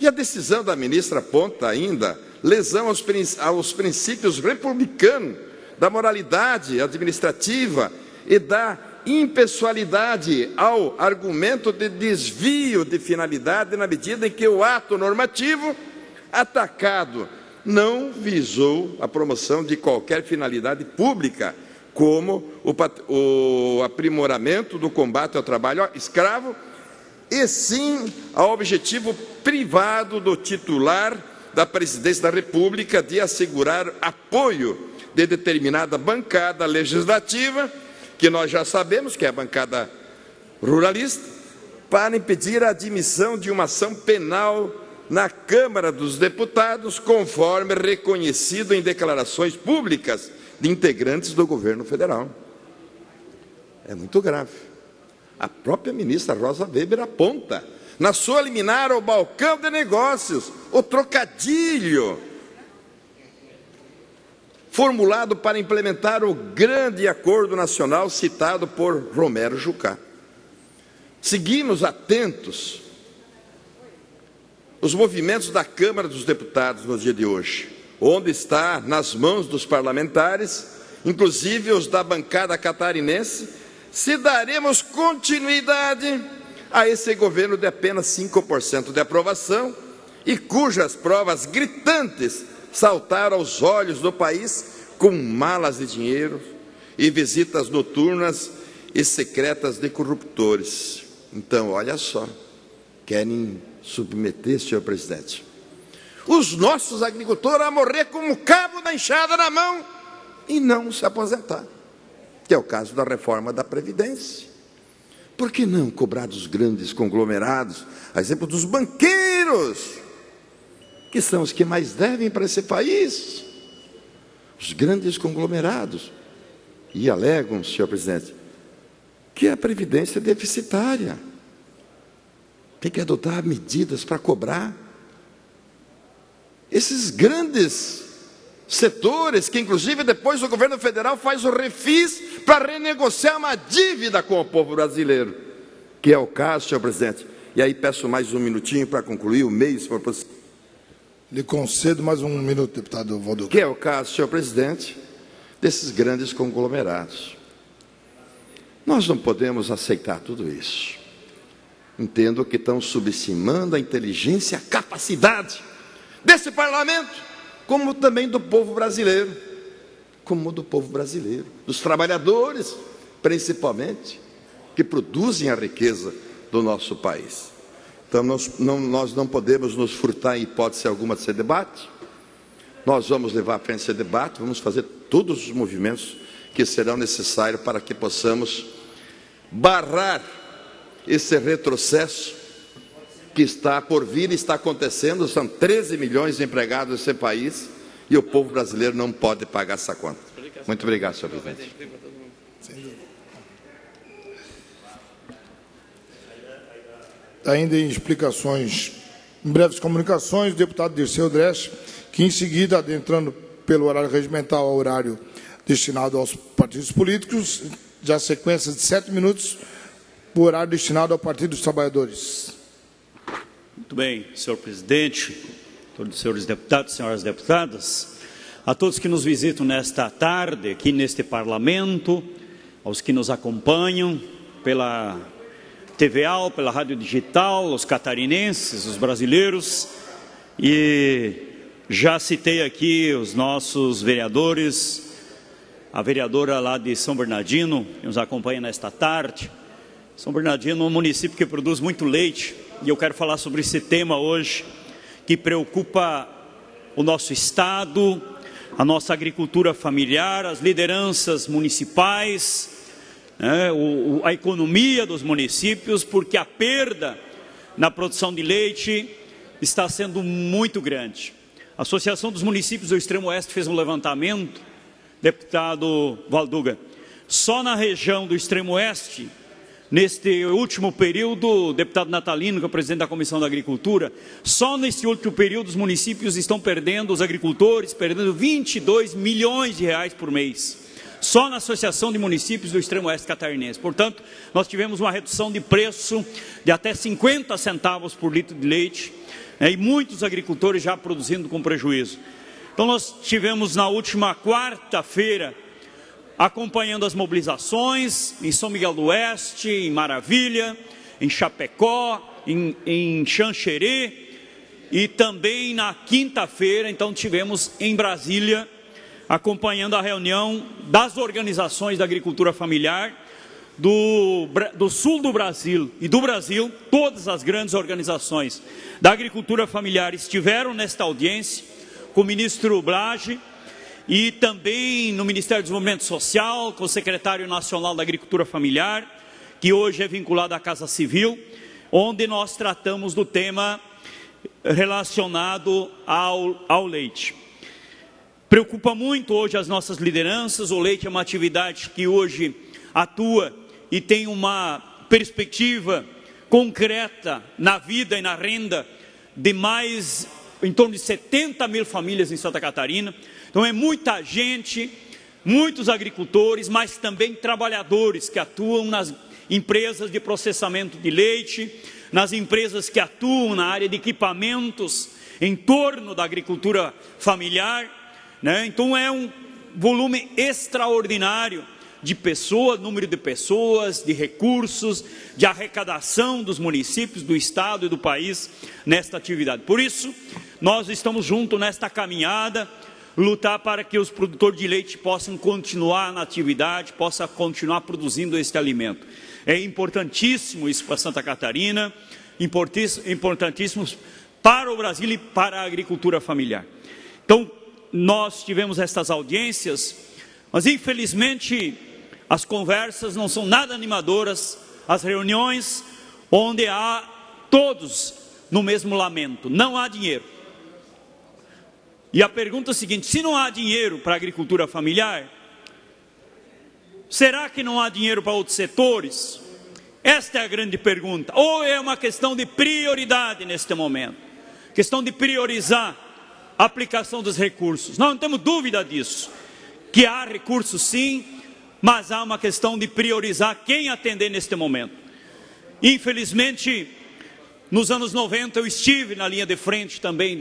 Speaker 9: E a decisão da ministra aponta ainda lesão aos princípios republicanos da moralidade administrativa e da impessoalidade, ao argumento de desvio de finalidade, na medida em que o ato normativo atacado não visou a promoção de qualquer finalidade pública, como o aprimoramento do combate ao trabalho escravo, e sim ao objetivo privado do titular da Presidência da República de assegurar apoio de determinada bancada legislativa, que nós já sabemos que é a bancada ruralista, para impedir a admissão de uma ação penal na Câmara dos Deputados, conforme reconhecido em declarações públicas de integrantes do governo federal. É muito grave. A própria ministra Rosa Weber aponta, na sua liminar ao balcão de negócios, o trocadilho formulado para implementar o grande acordo nacional citado por Romero Jucá. Seguimos atentos os movimentos da Câmara dos Deputados no dia de hoje, onde está nas mãos dos parlamentares, inclusive os da bancada catarinense, se daremos continuidade a esse governo de apenas 5% de aprovação e cujas provas gritantes saltaram aos olhos do país com malas de dinheiro e visitas noturnas e secretas de corruptores. Então, olha só, querem submeter, senhor presidente, os nossos agricultores a morrer com o cabo da enxada na mão e não se aposentar. que é o caso da reforma da Previdência. Por que não cobrar dos grandes conglomerados, a exemplo dos banqueiros, que são os que mais devem para esse país? Os grandes conglomerados. E alegam, senhor presidente, que a Previdência é deficitária. Tem que adotar medidas para cobrar. Esses grandes setores, que inclusive depois o governo federal faz o refis para renegociar uma dívida com o povo brasileiro, que é o caso, senhor presidente. E aí peço mais um minutinho para concluir o meio, se for possível.
Speaker 2: Lhe concedo mais um minuto, deputado Valduga.
Speaker 9: Que é o caso, senhor presidente, desses grandes conglomerados. Nós não podemos aceitar tudo isso. Entendo que estão subestimando a inteligência e a capacidade desse parlamento, como também do povo brasileiro, dos trabalhadores, principalmente, que produzem a riqueza do nosso país. Então, nós não podemos nos furtar em hipótese alguma desse debate. Nós vamos levar à frente esse debate, vamos fazer todos os movimentos que serão necessários para que possamos barrar esse retrocesso que está por vir e está acontecendo. São 13 milhões de empregados nesse país e o povo brasileiro não pode pagar essa conta. Muito obrigado, senhor presidente.
Speaker 2: Ainda em explicações, em breves comunicações, o deputado Dirceu Dresch, que em seguida, adentrando pelo horário regimental ao horário destinado aos partidos políticos, já sequência de 7 minutos, o horário destinado ao Partido dos Trabalhadores.
Speaker 3: Muito bem, senhor presidente, todos os senhores deputados, senhoras deputadas, a todos que nos visitam nesta tarde, aqui neste parlamento, aos que nos acompanham pela TVA, pela rádio digital, os catarinenses, os brasileiros, e já citei aqui os nossos vereadores, a vereadora lá de São Bernardino, que nos acompanha nesta tarde. São Bernardino é um município que produz muito leite, e eu quero falar sobre esse tema hoje, que preocupa o nosso estado, a nossa agricultura familiar, as lideranças municipais, a economia dos municípios, porque a perda na produção de leite está sendo muito grande. A Associação dos Municípios do Extremo Oeste fez um levantamento, deputado Valduga, só na região do Extremo Oeste, neste último período, deputado Natalino, que é o presidente da Comissão da Agricultura, só nesse último período os municípios estão perdendo, os agricultores, perdendo 22 milhões de reais por mês. Só na Associação de Municípios do Extremo Oeste Catarinense. Portanto, nós tivemos uma redução de preço de até 50 centavos por litro de leite, e muitos agricultores já produzindo com prejuízo. Então, nós tivemos na última quarta-feira, acompanhando as mobilizações em São Miguel do Oeste, em Maravilha, em Chapecó, em Xanxerê, e também na quinta-feira, então, tivemos em Brasília, acompanhando a reunião das organizações da agricultura familiar do sul do Brasil e do Brasil. Todas as grandes organizações da agricultura familiar estiveram nesta audiência com o ministro Blage e também no Ministério do Desenvolvimento Social, com o secretário nacional da Agricultura Familiar, que hoje é vinculado à Casa Civil, onde nós tratamos do tema relacionado ao leite. Preocupa muito hoje as nossas lideranças. O leite é uma atividade que hoje atua e tem uma perspectiva concreta na vida e na renda de mais, em torno de 70 mil famílias em Santa Catarina. Então é muita gente, muitos agricultores, mas também trabalhadores que atuam nas empresas de processamento de leite, nas empresas que atuam na área de equipamentos em torno da agricultura familiar. Então é um volume extraordinário de pessoas, número de pessoas, de recursos, de arrecadação dos municípios, do estado e do país nesta atividade. Por isso, nós estamos juntos nesta caminhada, lutar para que os produtores de leite possam continuar na atividade, possam continuar produzindo este alimento. É importantíssimo isso para Santa Catarina, importantíssimo para o Brasil e para a agricultura familiar. Então, nós tivemos estas audiências, mas infelizmente as conversas não são nada animadoras, as reuniões onde há todos no mesmo lamento, não há dinheiro. E a pergunta é a seguinte: se não há dinheiro para a agricultura familiar, será que não há dinheiro para outros setores? Esta é a grande pergunta. Ou é uma questão de prioridade neste momento, questão de priorizar a aplicação dos recursos. Nós não temos dúvida disso, que há recursos sim, mas há uma questão de priorizar quem atender neste momento. Infelizmente, nos anos 90 eu estive na linha de frente também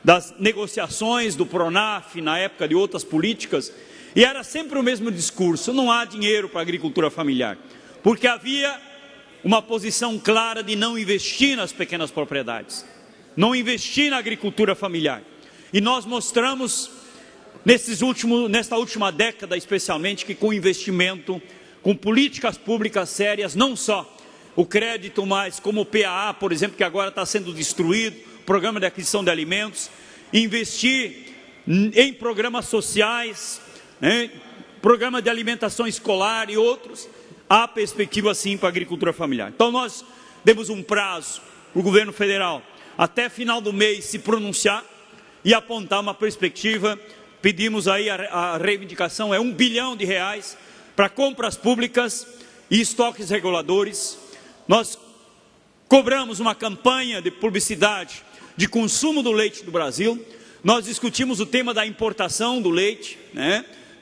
Speaker 3: das negociações do PRONAF, na época de outras políticas, e era sempre o mesmo discurso: não há dinheiro para a agricultura familiar, porque havia uma posição clara de não investir nas pequenas propriedades, não investir na agricultura familiar. E nós mostramos, nesta última década especialmente, que com investimento, com políticas públicas sérias, não só o crédito, mas como o PAA, por exemplo, que agora está sendo destruído, Programa de Aquisição de Alimentos, investir em programas sociais, programa de alimentação escolar e outros, há perspectiva sim para a agricultura familiar. Então nós demos um prazo para o governo federal, até final do mês, se pronunciar e apontar uma perspectiva. Pedimos aí, a reivindicação é R$1 bilhão para compras públicas e estoques reguladores. Nós cobramos uma campanha de publicidade de consumo do leite do Brasil. Nós discutimos o tema da importação do leite,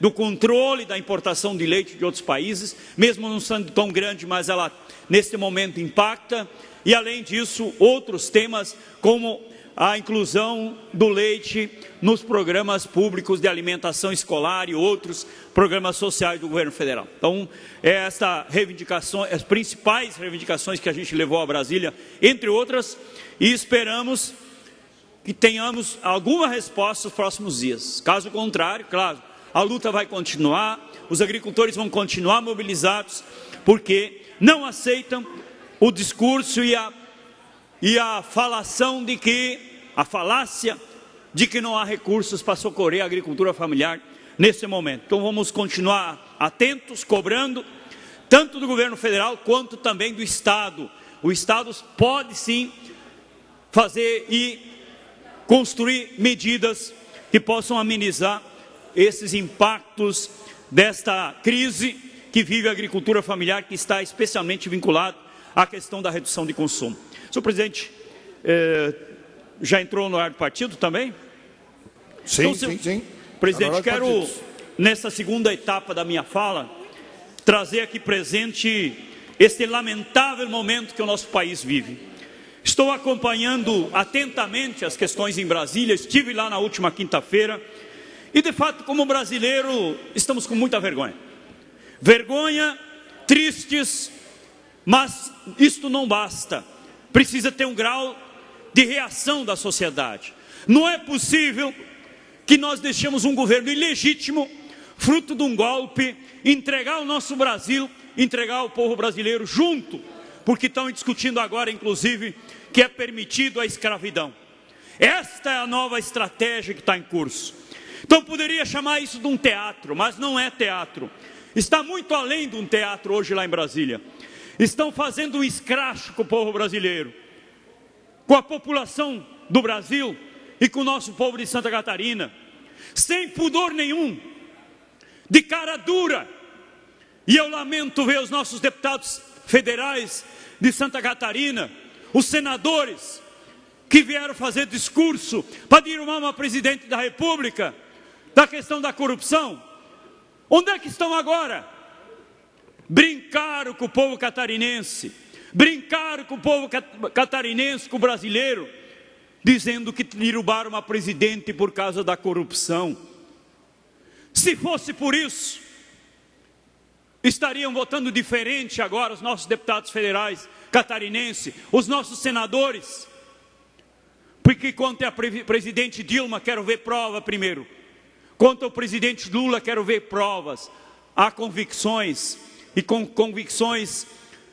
Speaker 3: do controle da importação de leite de outros países, mesmo não sendo tão grande, mas ela neste momento impacta. E além disso, outros temas como a inclusão do leite nos programas públicos de alimentação escolar e outros programas sociais do governo federal. Então, essa reivindicação, as principais reivindicações que a gente levou a Brasília, entre outras, e esperamos que tenhamos alguma resposta nos próximos dias. Caso contrário, claro, a luta vai continuar, os agricultores vão continuar mobilizados, porque não aceitam o discurso e a falação de que, a falácia de que não há recursos para socorrer a agricultura familiar nesse momento. Então vamos continuar atentos, cobrando, tanto do governo federal quanto também do Estado. O Estado pode sim fazer e construir medidas que possam amenizar esses impactos desta crise que vive a agricultura familiar, que está especialmente vinculado à questão da redução de consumo. Senhor presidente, já entrou no ar do partido também?
Speaker 2: Sim,
Speaker 3: então,
Speaker 2: sim.
Speaker 3: Presidente, quero, nessa segunda etapa da minha fala, trazer aqui presente este lamentável momento que o nosso país vive. Estou acompanhando atentamente as questões em Brasília, estive lá na última quinta-feira, e de fato, como brasileiro, estamos com muita vergonha. Vergonha, tristes, mas isto não basta. Precisa ter um grau de reação da sociedade. Não é possível que nós deixemos um governo ilegítimo, fruto de um golpe, entregar o nosso Brasil, entregar o povo brasileiro junto, porque estão discutindo agora, inclusive, que é permitido a escravidão. Esta é a nova estratégia que está em curso. Então poderia chamar isso de um teatro, mas não é teatro. Está muito além de um teatro hoje lá em Brasília. Estão fazendo um escracho com o povo brasileiro, com a população do Brasil e com o nosso povo de Santa Catarina, sem pudor nenhum, de cara dura. E eu lamento ver os nossos deputados federais de Santa Catarina, os senadores que vieram fazer discurso para derrubar uma presidente da República, da questão da corrupção. Onde é que estão agora? Brincaram com o povo catarinense, brincaram com o povo catarinense, com o brasileiro, dizendo que derrubaram uma presidente por causa da corrupção. Se fosse por isso, estariam votando diferente agora os nossos deputados federais catarinenses, os nossos senadores. Porque quanto a presidente Dilma, quero ver prova primeiro. Quanto ao presidente Lula, quero ver provas. Há convicções, e com convicções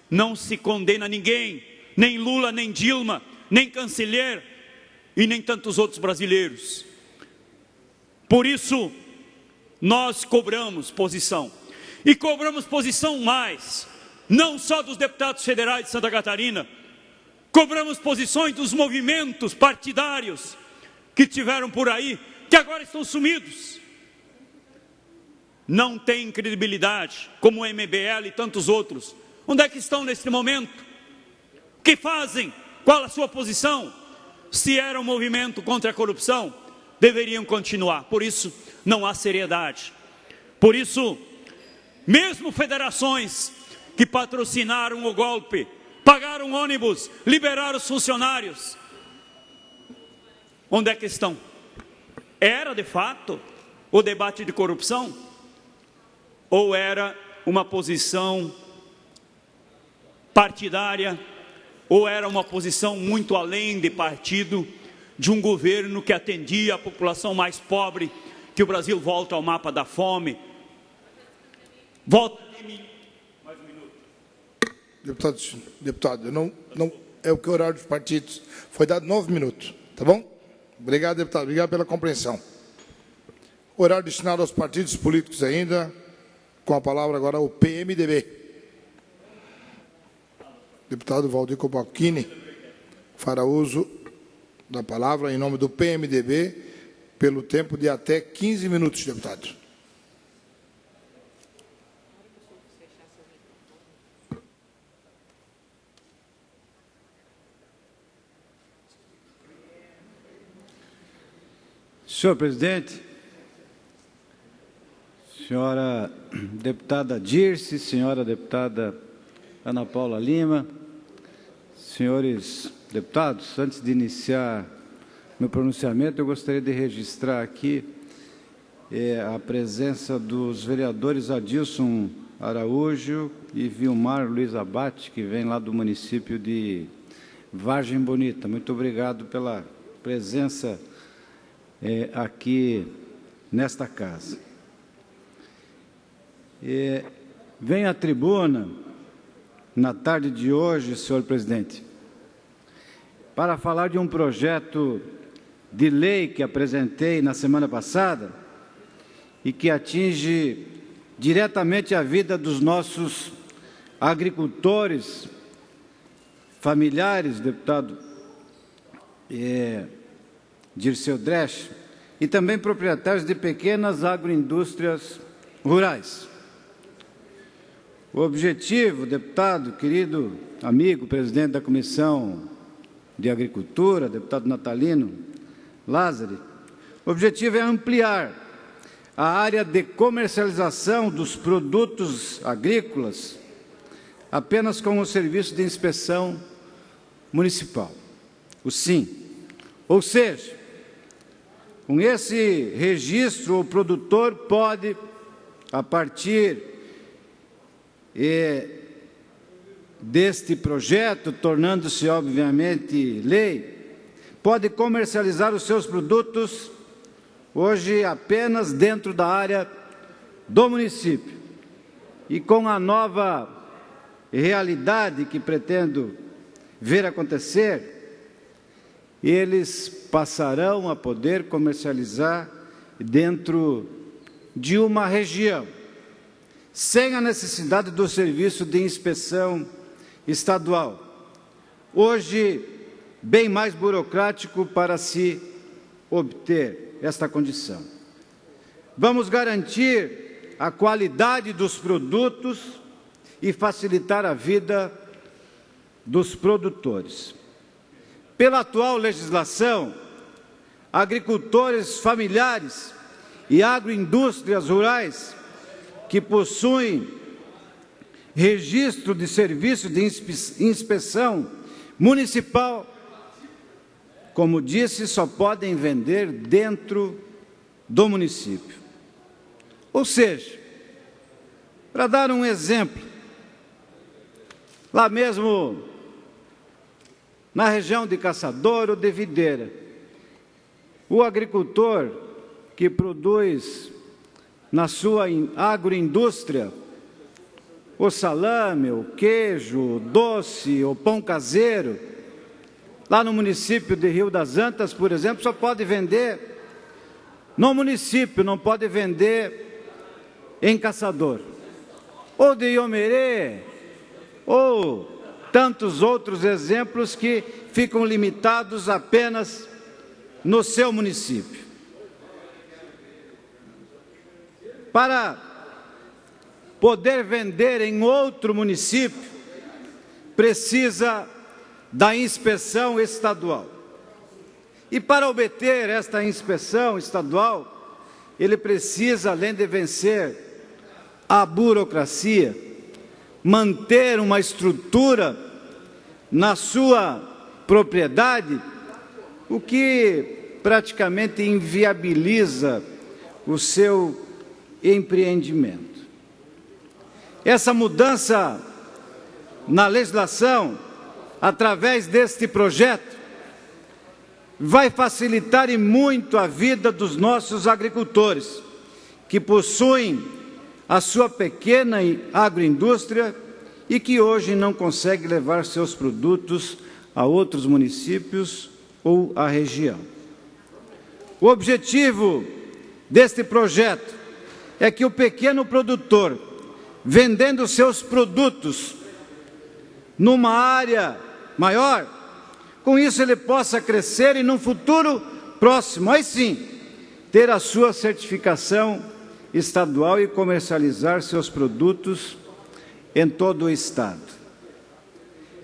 Speaker 3: não se condena ninguém, nem Lula, nem Dilma, nem Canceler e nem tantos outros brasileiros. Por isso, nós cobramos posição. E cobramos posição mais, não só dos deputados federais de Santa Catarina, cobramos posições dos movimentos partidários que tiveram por aí, que agora estão sumidos. Não tem credibilidade, como o MBL e tantos outros. Onde é que estão neste momento? O que fazem? Qual a sua posição? Se era um movimento contra a corrupção, deveriam continuar. Por isso, não há seriedade. Por isso, mesmo federações que patrocinaram o golpe, pagaram ônibus, liberaram os funcionários, onde é que estão? Era, de fato, o debate de corrupção? Ou era uma posição partidária, ou era uma posição muito além de partido, de um governo que atendia a população mais pobre, que o Brasil volta ao mapa da fome? Volta de mim. Mais um minuto.
Speaker 2: Deputado, não é o que o horário dos partidos. Foi dado 9 minutos, tá bom? Obrigado, deputado. Obrigado pela compreensão. Horário destinado aos partidos políticos ainda. Com a palavra agora o PMDB. Deputado Valdir Cobalcini fará uso da palavra em nome do PMDB pelo tempo de até 15 minutos, deputado.
Speaker 11: Senhor presidente, senhora deputada Dirce, senhora deputada Ana Paula Lima, senhores deputados, antes de iniciar meu pronunciamento, eu gostaria de registrar aqui a presença dos vereadores Adilson Araújo e Vilmar Luiz Abate, que vem lá do município de Vargem Bonita. Muito obrigado pela presença aqui nesta casa. Venho à tribuna, na tarde de hoje, senhor presidente, para falar de um projeto de lei que apresentei na semana passada e que atinge diretamente a vida dos nossos agricultores, familiares, deputado Dirceu Dresch, e também proprietários de pequenas agroindústrias rurais. O objetivo, deputado, querido amigo, presidente da Comissão de Agricultura, deputado Natalino Lázari, o objetivo é ampliar a área de comercialização dos produtos agrícolas apenas com o Serviço de Inspeção Municipal, o SIM. Ou seja, com esse registro, o produtor pode, a partir deste projeto, tornando-se obviamente lei, pode comercializar os seus produtos hoje apenas dentro da área do município. E com a nova realidade que pretendo ver acontecer, eles passarão a poder comercializar dentro de uma região, sem a necessidade do serviço de inspeção estadual. Hoje, bem mais burocrático para se obter esta condição. Vamos garantir a qualidade dos produtos e facilitar a vida dos produtores. Pela atual legislação, agricultores familiares e agroindústrias rurais que possuem registro de serviço de inspeção municipal, como disse, só podem vender dentro do município. Ou seja, para dar um exemplo, lá mesmo na região de Caçador ou de Videira, o agricultor que produz na sua agroindústria o salame, o queijo, o doce, o pão caseiro, lá no município de Rio das Antas, por exemplo, só pode vender no município, não pode vender em Caçador. ou de Iomerê, ou tantos outros exemplos que ficam limitados apenas no seu município. Para poder vender em outro município, precisa da inspeção estadual. E para obter esta inspeção estadual, ele precisa, além de vencer a burocracia, manter uma estrutura na sua propriedade, o que praticamente inviabiliza o seu empreendimento. Essa mudança na legislação, através deste projeto, vai facilitar e muito a vida dos nossos agricultores, que possuem a sua pequena agroindústria e que hoje não conseguem levar seus produtos a outros municípios ou à região. O objetivo deste projeto é que o pequeno produtor, vendendo seus produtos numa área maior, com isso ele possa crescer e, num futuro próximo, aí sim, ter a sua certificação estadual e comercializar seus produtos em todo o Estado.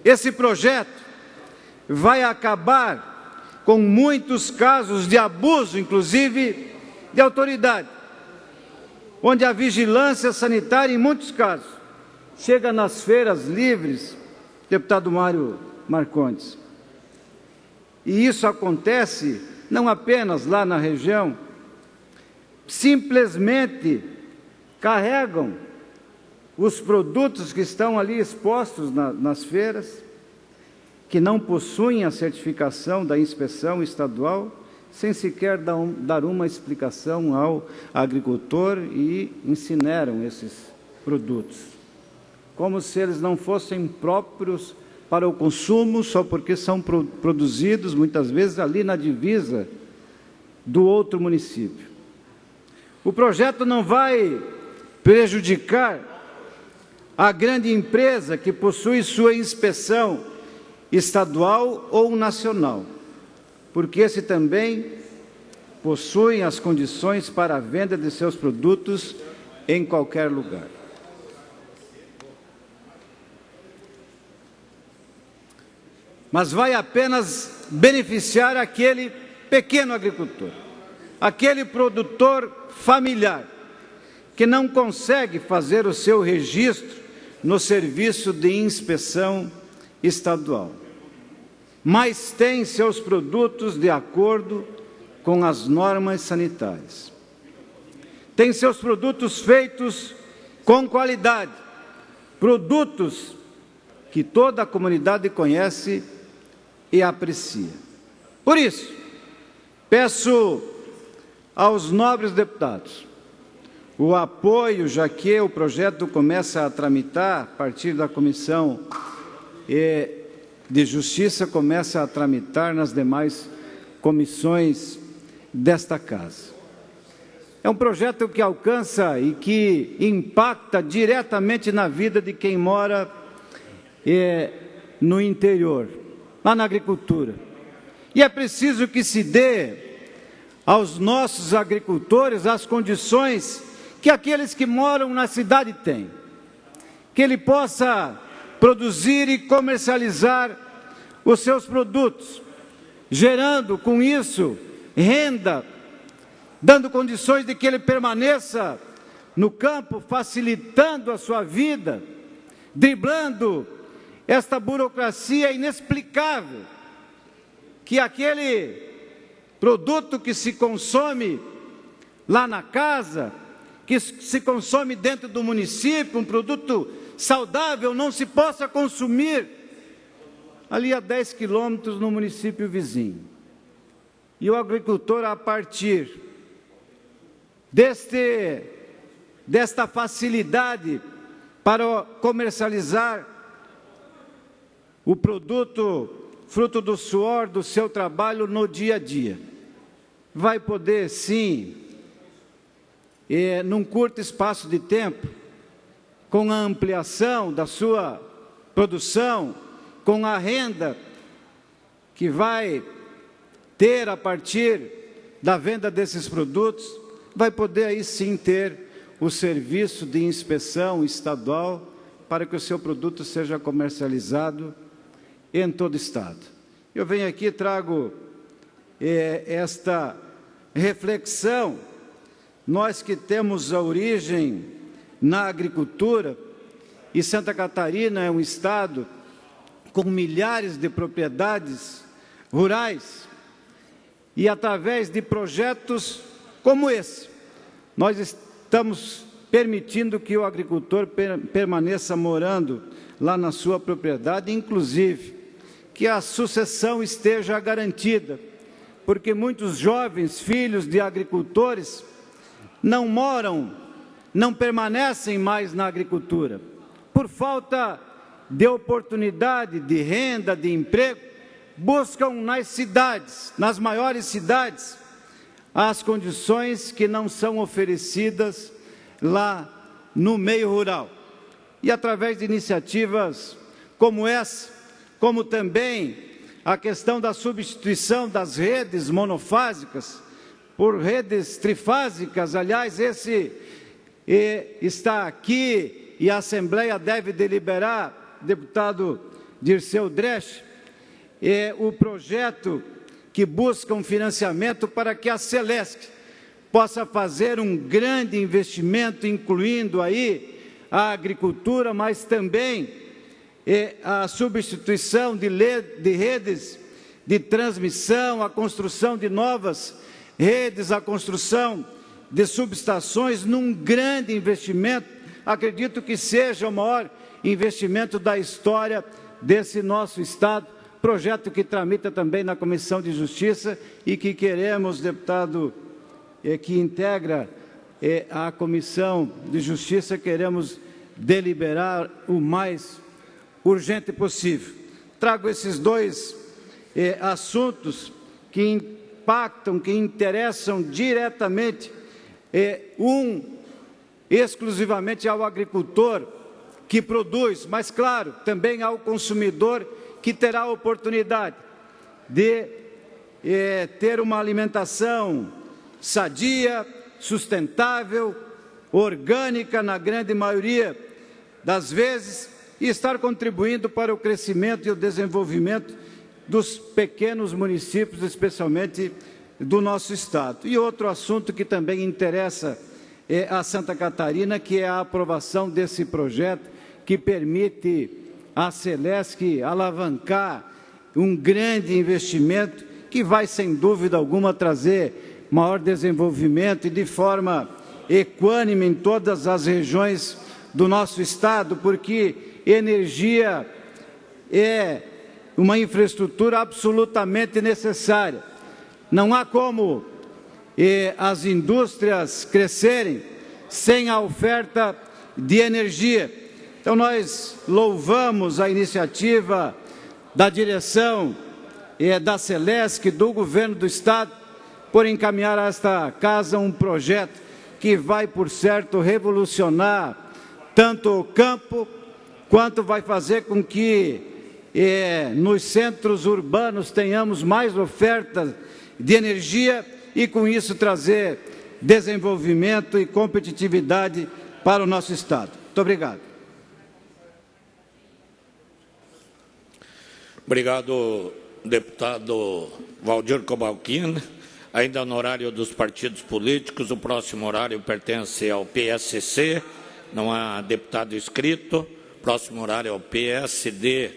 Speaker 11: Esse projeto vai acabar com muitos casos de abuso, inclusive de autoridade, onde a vigilância sanitária, em muitos casos, chega nas feiras livres, deputado Mário Marcondes. E isso acontece não apenas lá na região, simplesmente carregam os produtos que estão ali expostos nas feiras, que não possuem a certificação da inspeção estadual, sem sequer dar uma explicação ao agricultor, e incineram esses produtos, como se eles não fossem próprios para o consumo, só porque são produzidos, muitas vezes, ali na divisa do outro município. O projeto não vai prejudicar a grande empresa que possui sua inspeção estadual ou nacional, porque esse também possui as condições para a venda de seus produtos em qualquer lugar. Mas vai apenas beneficiar aquele pequeno agricultor, aquele produtor familiar, que não consegue fazer o seu registro no serviço de inspeção estadual, mas tem seus produtos de acordo com as normas sanitárias. Tem seus produtos feitos com qualidade, produtos que toda a comunidade conhece e aprecia. Por isso, peço aos nobres deputados o apoio, já que o projeto começa a tramitar, a partir da Comissão de Justiça, começa a tramitar nas demais comissões desta Casa. É um projeto que alcança e que impacta diretamente na vida de quem mora no interior, lá na agricultura. E é preciso que se dê aos nossos agricultores as condições que aqueles que moram na cidade têm, que ele possa produzir e comercializar os seus produtos, gerando com isso renda, dando condições de que ele permaneça no campo, facilitando a sua vida, driblando esta burocracia inexplicável, que aquele produto que se consome lá na casa, que se consome dentro do município, um produto saudável, não se possa consumir ali a 10 quilômetros no município vizinho. E o agricultor, a partir desta facilidade para comercializar o produto fruto do suor do seu trabalho no dia a dia, vai poder, sim, num curto espaço de tempo, com a ampliação da sua produção, com a renda que vai ter a partir da venda desses produtos, vai poder aí sim ter o serviço de inspeção estadual para que o seu produto seja comercializado em todo o Estado. Eu venho aqui e trago esta reflexão. Nós que temos a origem na agricultura, e Santa Catarina é um estado com milhares de propriedades rurais, e através de projetos como esse, nós estamos permitindo que o agricultor permaneça morando lá na sua propriedade, inclusive que a sucessão esteja garantida, porque muitos jovens filhos de agricultores não moram, não permanecem mais na agricultura, por falta de oportunidade, de renda, de emprego, buscam nas cidades, nas maiores cidades, as condições que não são oferecidas lá no meio rural. E através de iniciativas como essa, como também a questão da substituição das redes monofásicas por redes trifásicas, aliás, esse está aqui e a Assembleia deve deliberar, deputado Dirceu Dresch, o projeto que busca um financiamento para que a Celesc possa fazer um grande investimento, incluindo aí a agricultura, mas também a substituição de redes de transmissão, a construção de novas redes, a construção de subestações, num grande investimento. Acredito que seja o maior investimento da história desse nosso Estado, projeto que tramita também na Comissão de Justiça e que queremos, deputado que integra a Comissão de Justiça, queremos deliberar o mais urgente possível. Trago esses dois assuntos que impactam, que interessam diretamente, exclusivamente ao agricultor que produz, mas, claro, também ao consumidor que terá a oportunidade de ter uma alimentação sadia, sustentável, orgânica, na grande maioria das vezes, e estar contribuindo para o crescimento e o desenvolvimento dos pequenos municípios, especialmente do nosso Estado. E outro assunto que também interessa a Santa Catarina, que é a aprovação desse projeto que permite a Celesc alavancar um grande investimento que vai, sem dúvida alguma, trazer maior desenvolvimento e de forma equânime em todas as regiões do nosso Estado, porque energia é uma infraestrutura absolutamente necessária. Não há como as indústrias crescerem sem a oferta de energia. Então, nós louvamos a iniciativa da direção da Celesc, do Governo do Estado, por encaminhar a esta casa um projeto que vai, por certo, revolucionar tanto o campo, quanto vai fazer com que nos centros urbanos tenhamos mais oferta de energia e, com isso, trazer desenvolvimento e competitividade para o nosso Estado. Muito obrigado.
Speaker 12: Obrigado, deputado Valdir Cobalchin. Ainda no horário dos partidos políticos, o próximo horário pertence ao PSC, não há deputado inscrito. Próximo horário é o PSD,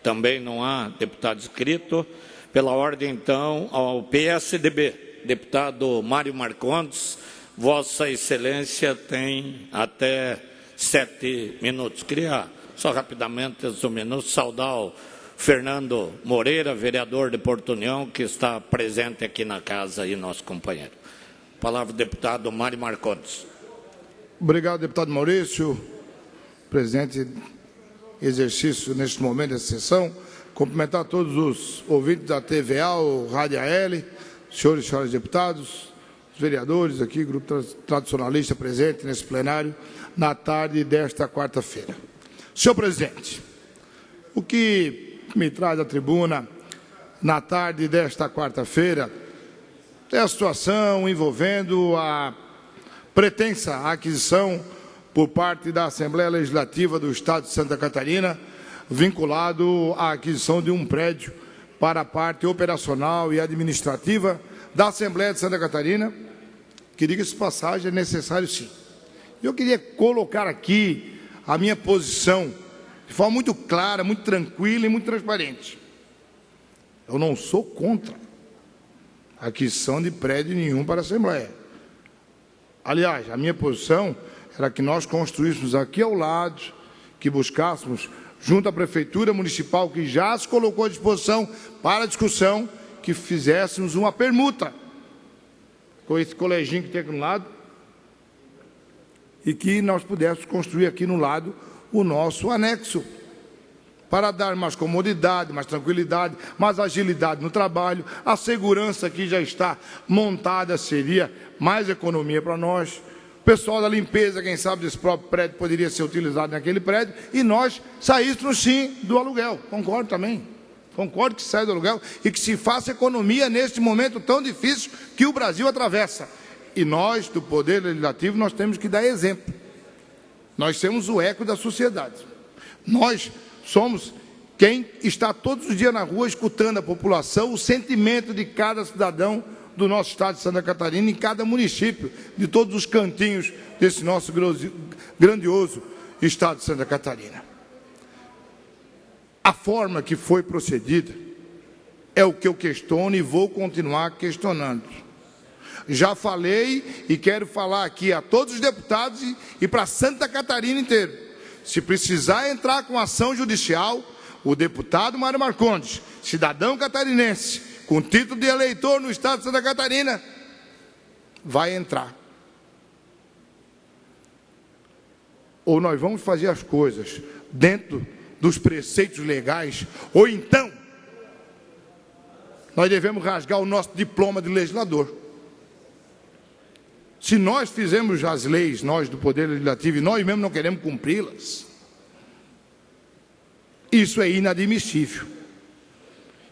Speaker 12: também não há deputado inscrito. Pela ordem, então, ao PSDB, deputado Mário Marcondes, Vossa Excelência tem até 7 minutos. Queria só rapidamente, antes do minuto, saudar o Fernando Moreira, vereador de Porto União, que está presente aqui na casa e nosso companheiro. Palavra do deputado Mário Marcondes.
Speaker 2: Obrigado, deputado Maurício, presidente em exercício neste momento da sessão. Cumprimentar todos os ouvintes da TVA, o Rádio AL, senhores e senhoras deputados, os vereadores aqui, grupo tradicionalista presente nesse plenário, na tarde desta quarta-feira. Senhor presidente, o que me traz à tribuna na tarde desta quarta-feira é a situação envolvendo a pretensa aquisição por parte da Assembleia Legislativa do Estado de Santa Catarina, vinculado à aquisição de um prédio para a parte operacional e administrativa da Assembleia de Santa Catarina, que, diga-se de passagem, é necessário sim. Eu queria colocar aqui a minha posição de forma muito clara, muito tranquila e muito transparente. Eu não sou contra a aquisição de prédio nenhum para a Assembleia. Aliás, a minha posição era que nós construíssemos aqui ao lado, que buscássemos, junto à Prefeitura Municipal, que já se colocou à disposição para discussão, que fizéssemos uma permuta com esse coleginho que tem aqui no lado e que nós pudéssemos construir aqui no lado o nosso anexo, para dar mais comodidade, mais tranquilidade, mais agilidade no trabalho. A segurança que já está montada seria mais economia para nós. O pessoal da limpeza, quem sabe, desse próprio prédio poderia ser utilizado naquele prédio e nós saíssemos, sim, do aluguel. Concordo também. Concordo que se saia do aluguel e que se faça economia neste momento tão difícil que o Brasil atravessa. E nós, do Poder Legislativo, nós temos que dar exemplo. Nós temos o eco da sociedade. Nós somos quem está todos os dias na rua escutando a população, o sentimento de cada cidadão do nosso estado de Santa Catarina, em cada município, de todos os cantinhos desse nosso grandioso estado de Santa Catarina. A forma que foi procedida é o que eu questiono e vou continuar questionando. Já falei e quero falar aqui a todos os deputados e para Santa Catarina inteira. Se precisar entrar com ação judicial, o deputado Mário Marcondes, cidadão catarinense, com título de eleitor no estado de Santa Catarina, vai entrar. Ou nós vamos fazer as coisas dentro dos preceitos legais, ou então nós devemos rasgar o nosso diploma de legislador. Se nós fizemos as leis, nós do Poder Legislativo, e nós mesmos não queremos cumpri-las, isso é inadmissível.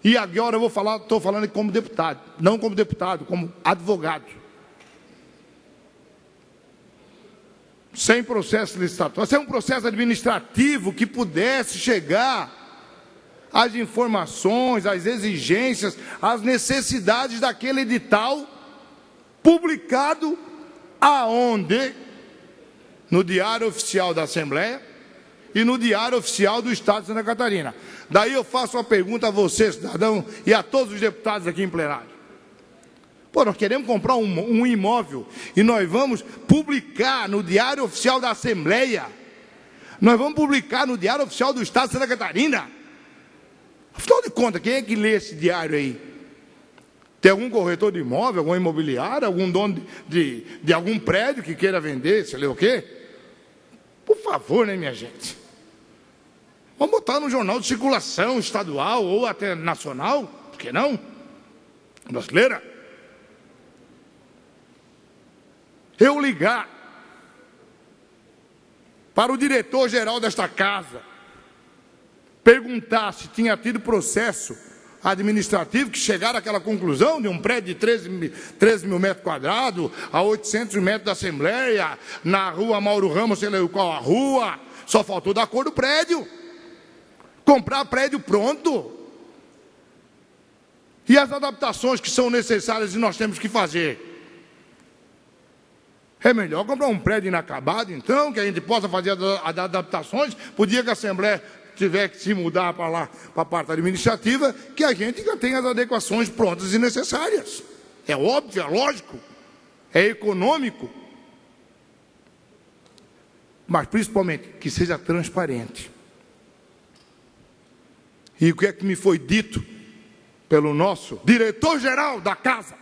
Speaker 2: E agora eu estou falando como deputado, não como deputado, como advogado. Sem processo licitatório, sem um processo administrativo que pudesse chegar às informações, às exigências, às necessidades daquele edital publicado aonde? No Diário Oficial da Assembleia e no Diário Oficial do Estado de Santa Catarina. Daí eu faço uma pergunta a você, cidadão, e a todos os deputados aqui em plenário. Pô, nós queremos comprar um imóvel e nós vamos publicar no Diário Oficial da Assembleia. Nós vamos publicar no Diário Oficial do Estado de Santa Catarina. Afinal de contas, quem é que lê esse diário aí? Tem algum corretor de imóvel, algum imobiliário, algum dono de algum prédio que queira vender, sei lá o quê? Por favor, né, minha gente? Vamos botar no jornal de circulação estadual ou até nacional, por que não? Brasileira. Eu ligar para o diretor-geral desta casa, perguntar se tinha tido processo administrativo que chegaram àquela conclusão de um prédio de 13 mil metros quadrados, a 800 metros da Assembleia, na rua Mauro Ramos, sei lá qual a rua, só faltou dar cor do prédio. Comprar prédio pronto. E as adaptações que são necessárias e nós temos que fazer. É melhor comprar um prédio inacabado, então, que a gente possa fazer as adaptações, para o dia que a Assembleia tiver que se mudar para lá, para a parte administrativa, que a gente já tenha as adequações prontas e necessárias. É óbvio, é lógico, é econômico, mas principalmente que seja transparente. E o que é que me foi dito pelo nosso diretor-geral da casa,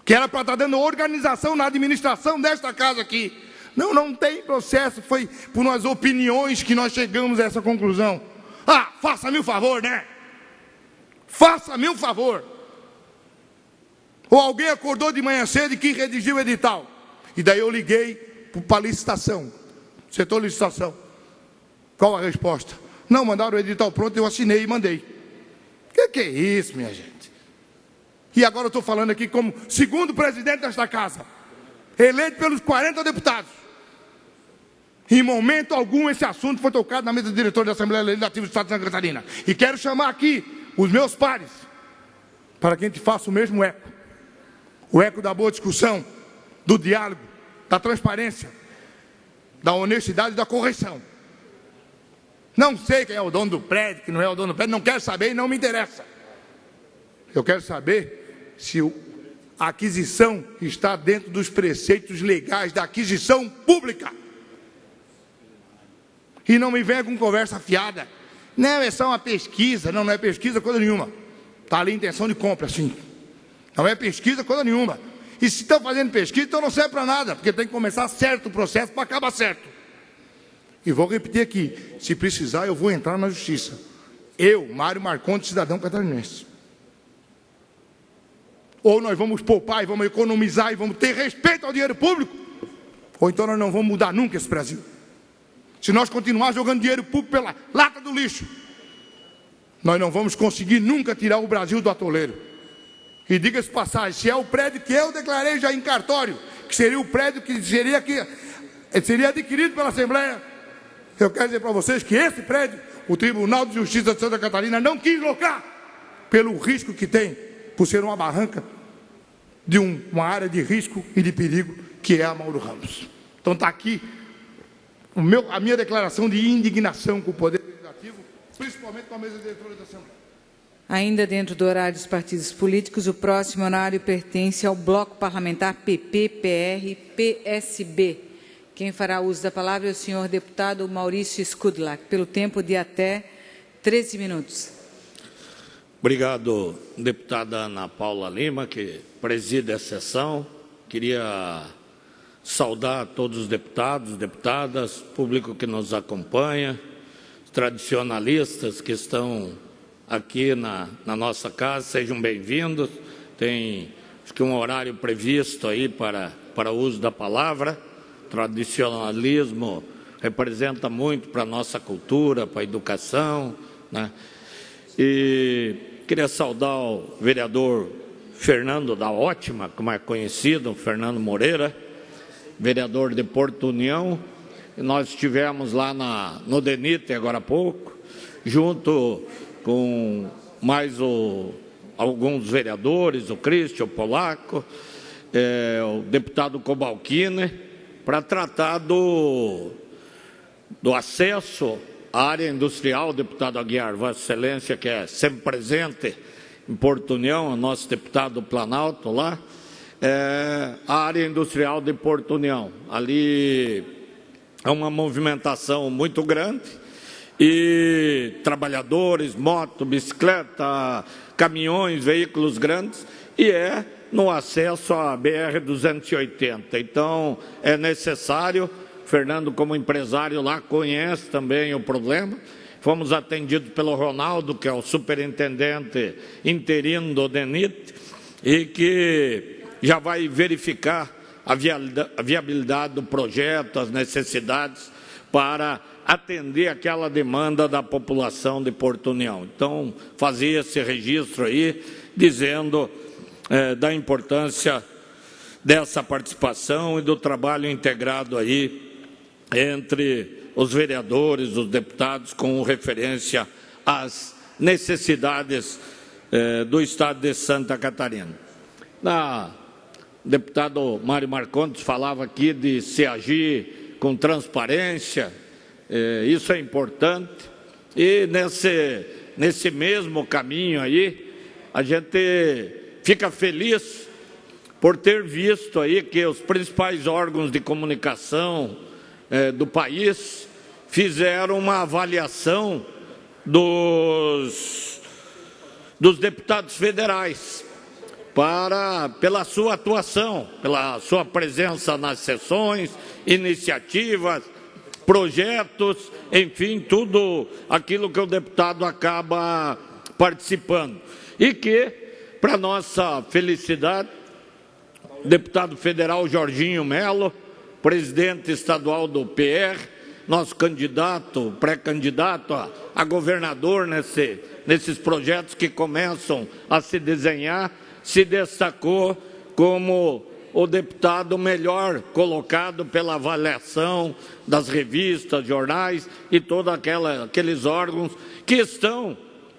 Speaker 2: que era para estar dando organização na administração desta casa aqui. Não, não tem processo, foi por umas opiniões que nós chegamos a essa conclusão. Ah, faça-me o favor, né? Faça-me o favor. Ou alguém acordou de manhã cedo e quis redigir o edital. E daí eu liguei para a licitação, setor licitação. Qual a resposta? Não, mandaram o edital pronto, eu assinei e mandei. Que é isso, minha gente? E agora eu estou falando aqui como segundo presidente desta casa, eleito pelos 40 deputados. Em momento algum esse assunto foi tocado na mesa do diretor da Assembleia Legislativa do Estado de Santa Catarina. E quero chamar aqui os meus pares, para que a gente faça o mesmo eco. O eco da boa discussão, do diálogo, da transparência, da honestidade e da correção. Não sei quem é o dono do prédio, que não é o dono do prédio, não quero saber e não me interessa. Eu quero saber se a aquisição está dentro dos preceitos legais da aquisição pública. E não me venha com conversa fiada. Não, é só uma pesquisa. Não, não é pesquisa, coisa nenhuma. Está ali a intenção de compra, sim. Não é pesquisa, coisa nenhuma. E se estão fazendo pesquisa, então não serve para nada, porque tem que começar certo o processo para acabar certo. E vou repetir aqui, se precisar eu vou entrar na justiça. Eu, Mário Marcondes, cidadão catarinense. Ou nós vamos poupar e vamos economizar e vamos ter respeito ao dinheiro público, ou então nós não vamos mudar nunca esse Brasil. Se nós continuarmos jogando dinheiro público pela lata do lixo, nós não vamos conseguir nunca tirar o Brasil do atoleiro. E diga-se passagem, se é o prédio que eu declarei já em cartório, que seria o prédio que seria adquirido pela Assembleia, eu quero dizer para vocês que esse prédio, o Tribunal de Justiça de Santa Catarina não quis locar, pelo risco que tem, por ser uma barranca de uma área de risco e de perigo, que é a Mauro Ramos. Então está aqui a minha declaração de indignação com o Poder Legislativo, principalmente com a mesa diretora da Assembleia.
Speaker 10: Ainda dentro do horário dos partidos políticos, o próximo horário pertence ao bloco parlamentar PP, PR, PSB. Quem fará uso da palavra é o senhor deputado Maurício Skudlak, pelo tempo de até 13 minutos.
Speaker 12: Obrigado, deputada Ana Paula Lima, que preside a sessão. Queria saudar todos os deputados, deputadas, público que nos acompanha, os tradicionalistas que estão aqui na nossa casa, sejam bem-vindos. Tem acho que um horário previsto aí para o uso da palavra. Tradicionalismo representa muito para a nossa cultura, para a educação, né? E queria saudar o vereador Fernando da Ótima, como é conhecido, Fernando Moreira, vereador de Porto União. E nós estivemos lá no DENIT agora há pouco, junto com mais alguns vereadores, o Cristian, o Polaco, o deputado Cobalcini, para tratar do acesso à área industrial. O deputado Aguiar, Vossa Excelência, que é sempre presente em Porto União, o nosso deputado Planalto lá, a área industrial de Porto União. Ali é uma movimentação muito grande, e trabalhadores, moto, bicicleta, caminhões, veículos grandes, e no acesso à BR-280. Então, é necessário, Fernando, como empresário lá, conhece também o problema. Fomos atendidos pelo Ronaldo, que é o superintendente interino do DENIT, e que já vai verificar a viabilidade do projeto, as necessidades, para atender aquela demanda da população de Porto União. Então, fazia esse registro aí, dizendo da importância dessa participação e do trabalho integrado aí entre os vereadores, os deputados, com referência às necessidades do Estado de Santa Catarina. O deputado Mário Marcondes falava aqui de se agir com transparência, isso é importante, e nesse mesmo caminho aí, a gente fica feliz por ter visto aí que os principais órgãos de comunicação do país fizeram uma avaliação dos deputados federais pela sua atuação, pela sua presença nas sessões, iniciativas, projetos, enfim, tudo aquilo que o deputado acaba participando. E que, para nossa felicidade, deputado federal Jorginho Melo, presidente estadual do PR, nosso candidato, pré-candidato a governador nesses projetos que começam a se desenhar, se destacou como o deputado melhor colocado pela avaliação das revistas, jornais e todos aqueles órgãos que estão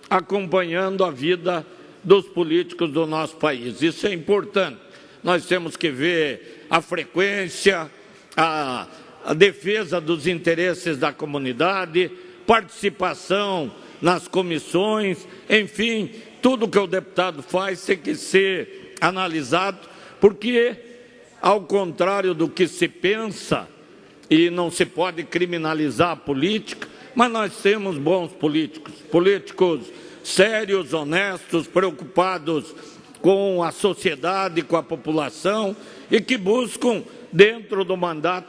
Speaker 12: acompanhando a vida dos políticos do nosso país. Isso é importante. Nós temos que ver a frequência, a defesa dos interesses da comunidade, participação nas comissões, enfim, tudo que o deputado faz tem que ser analisado, porque, ao contrário do que se pensa, e não se pode criminalizar a política, mas nós temos bons políticos, políticos sérios, honestos, preocupados com a sociedade, com a população, e que buscam, dentro do mandato,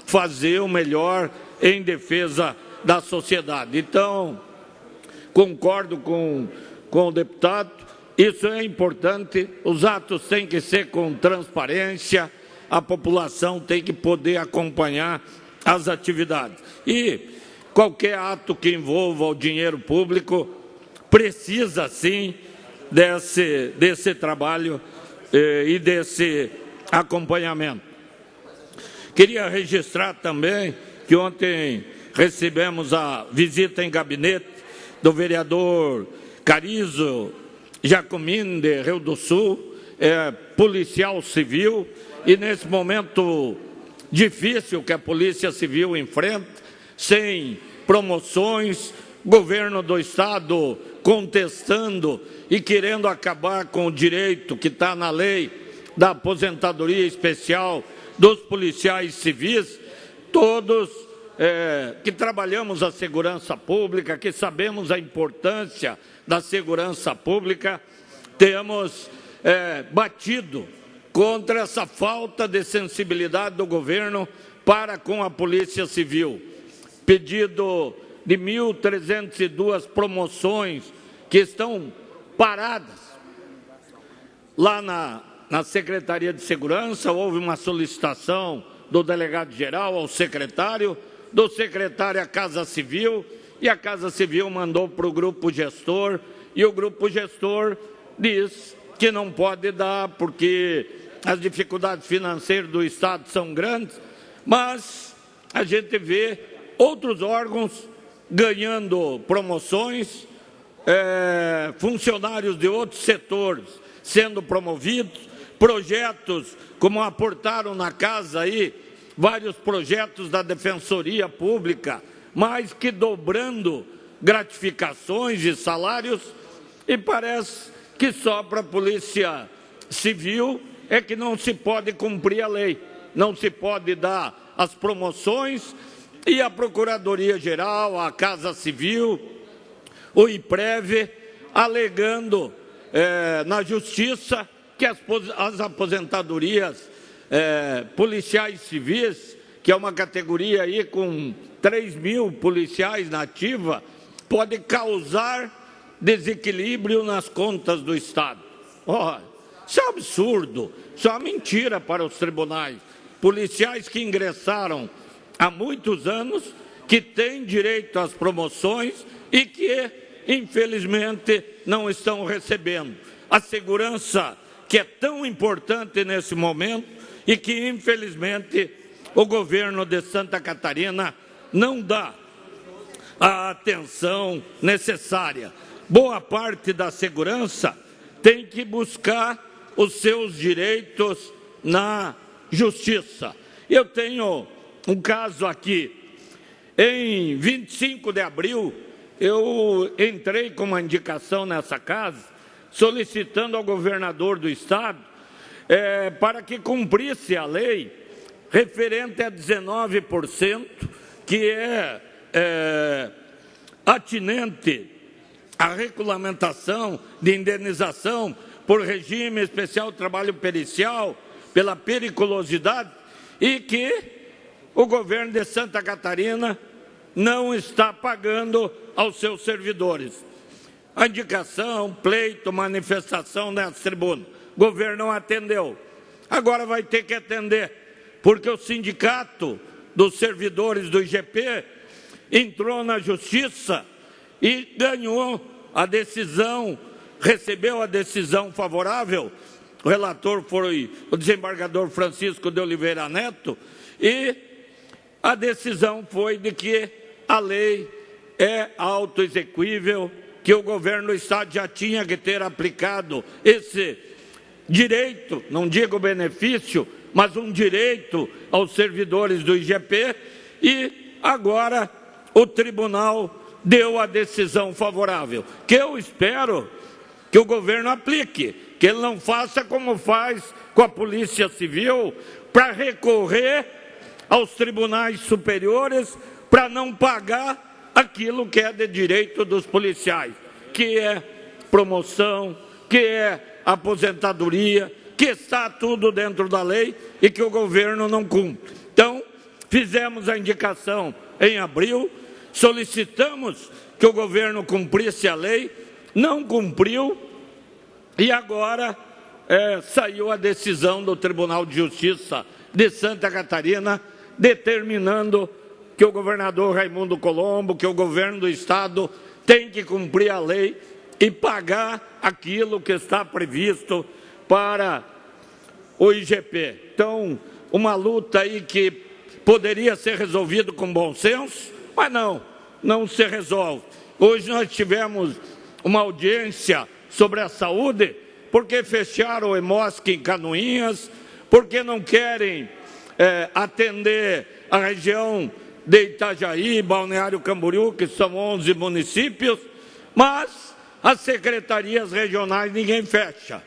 Speaker 12: fazer o melhor em defesa da sociedade. Então, concordo com o deputado, isso é importante, os atos têm que ser com transparência, a população tem que poder acompanhar as atividades. E qualquer ato que envolva o dinheiro público precisa, sim, desse trabalho e desse acompanhamento. Queria registrar também que ontem recebemos a visita em gabinete do vereador Carizo Jacomini, de Rio do Sul, policial civil, e nesse momento difícil que a Polícia Civil enfrenta, sem promoções, governo do Estado contestando e querendo acabar com o direito que está na lei da aposentadoria especial dos policiais civis, todos que trabalhamos a segurança pública, que sabemos a importância da segurança pública, temos batido contra essa falta de sensibilidade do governo para com a Polícia Civil. Pedido de 1.302 promoções que estão paradas. Lá na Secretaria de Segurança houve uma solicitação do delegado-geral ao secretário, do secretário à Casa Civil, e a Casa Civil mandou para o grupo gestor, e o grupo gestor diz que não pode dar, porque as dificuldades financeiras do Estado são grandes, mas a gente vê outros órgãos ganhando promoções, funcionários de outros setores sendo promovidos, projetos, como aportaram na casa aí, vários projetos da Defensoria Pública, mais que dobrando gratificações e salários, e parece que só para a Polícia Civil é que não se pode cumprir a lei, não se pode dar as promoções, e a Procuradoria-Geral, a Casa Civil, o IPREV, alegando na Justiça que as aposentadorias policiais civis, que é uma categoria aí com 3.000 policiais na ativa, pode causar desequilíbrio nas contas do Estado. Isso é um absurdo, isso é uma mentira para os tribunais. Policiais que ingressaram há muitos anos, que têm direito às promoções e que, infelizmente, não estão recebendo. A segurança que é tão importante nesse momento e que, infelizmente, o governo de Santa Catarina não dá a atenção necessária. Boa parte da segurança tem que buscar os seus direitos na justiça. Eu tenho um caso aqui. Em 25 de abril, eu entrei com uma indicação nessa casa, solicitando ao governador do Estado para que cumprisse a lei referente a 19%, que é atinente à regulamentação de indenização por regime especial de trabalho pericial, pela periculosidade, e que o governo de Santa Catarina não está pagando aos seus servidores. A indicação, pleito, manifestação nessa tribuna. O governo não atendeu. agora vai ter que atender, porque o sindicato dos servidores do IGP entrou na justiça e ganhou a decisão, recebeu a decisão favorável. O relator foi o desembargador Francisco de Oliveira Neto, e a decisão foi de que a lei é autoexequível, que o governo do Estado já tinha que ter aplicado esse direito, não digo benefício, mas um direito aos servidores do IGP, e agora o tribunal deu a decisão favorável, que eu espero que o governo aplique, que ele não faça como faz com a Polícia Civil, para recorrer aos tribunais superiores para não pagar aquilo que é de direito dos policiais, que é promoção, que é aposentadoria, que está tudo dentro da lei e que o governo não cumpre. Então, fizemos a indicação em abril, solicitamos que o governo cumprisse a lei, não cumpriu, e agora saiu a decisão do Tribunal de Justiça de Santa Catarina, determinando que o governador Raimundo Colombo, que o governo do Estado tem que cumprir a lei e pagar aquilo que está previsto para o IGP. Então, uma luta aí que poderia ser resolvida com bom senso, mas não se resolve. Hoje nós tivemos uma audiência sobre a saúde, porque fecharam o EMOSC em Canoinhas, porque não querem atender a região de Itajaí, Balneário Camboriú, que são 11 municípios, mas as secretarias regionais ninguém fecha.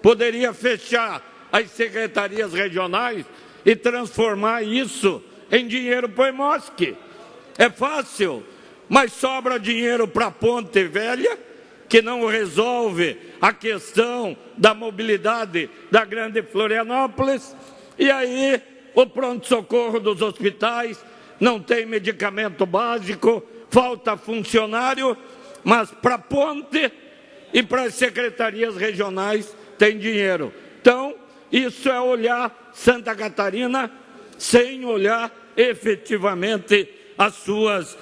Speaker 12: Poderia fechar as secretarias regionais e transformar isso em dinheiro para o EMOSC. É fácil, mas sobra dinheiro para a Ponte Velha, que não resolve a questão da mobilidade da Grande Florianópolis, e aí o pronto-socorro dos hospitais não tem medicamento básico, falta funcionário, mas para a ponte e para as secretarias regionais tem dinheiro. Então, isso é olhar Santa Catarina sem olhar efetivamente as suas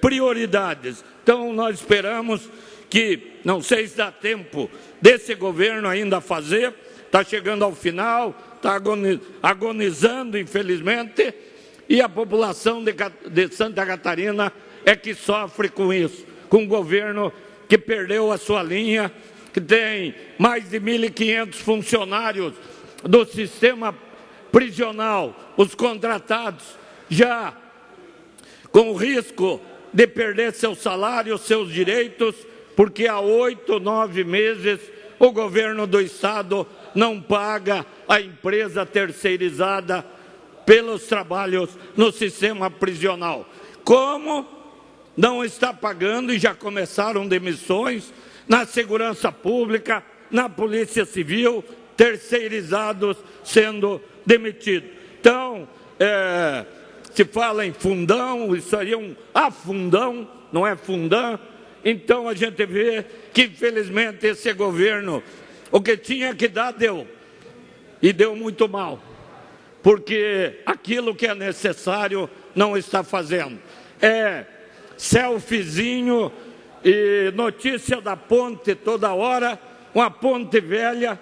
Speaker 12: prioridades. Então, nós esperamos que, não sei se dá tempo desse governo ainda fazer, está chegando ao final, está agonizando, infelizmente, e a população de Santa Catarina é que sofre com isso, com um governo que perdeu a sua linha, que tem mais de 1.500 funcionários do sistema prisional, os contratados, já com o risco de perder seu salário, seus direitos, porque há 8, 9 meses o governo do Estado não paga a empresa terceirizada pelos trabalhos no sistema prisional. Como não está pagando, e já começaram demissões na segurança pública, na Polícia Civil, terceirizados sendo demitidos. Então, se fala em fundão, isso aí é um afundão, não é fundão. Então a gente vê que, infelizmente, esse governo, o que tinha que dar, deu. E deu muito mal. Porque aquilo que é necessário não está fazendo. É selfiezinho e notícia da ponte toda hora, uma ponte velha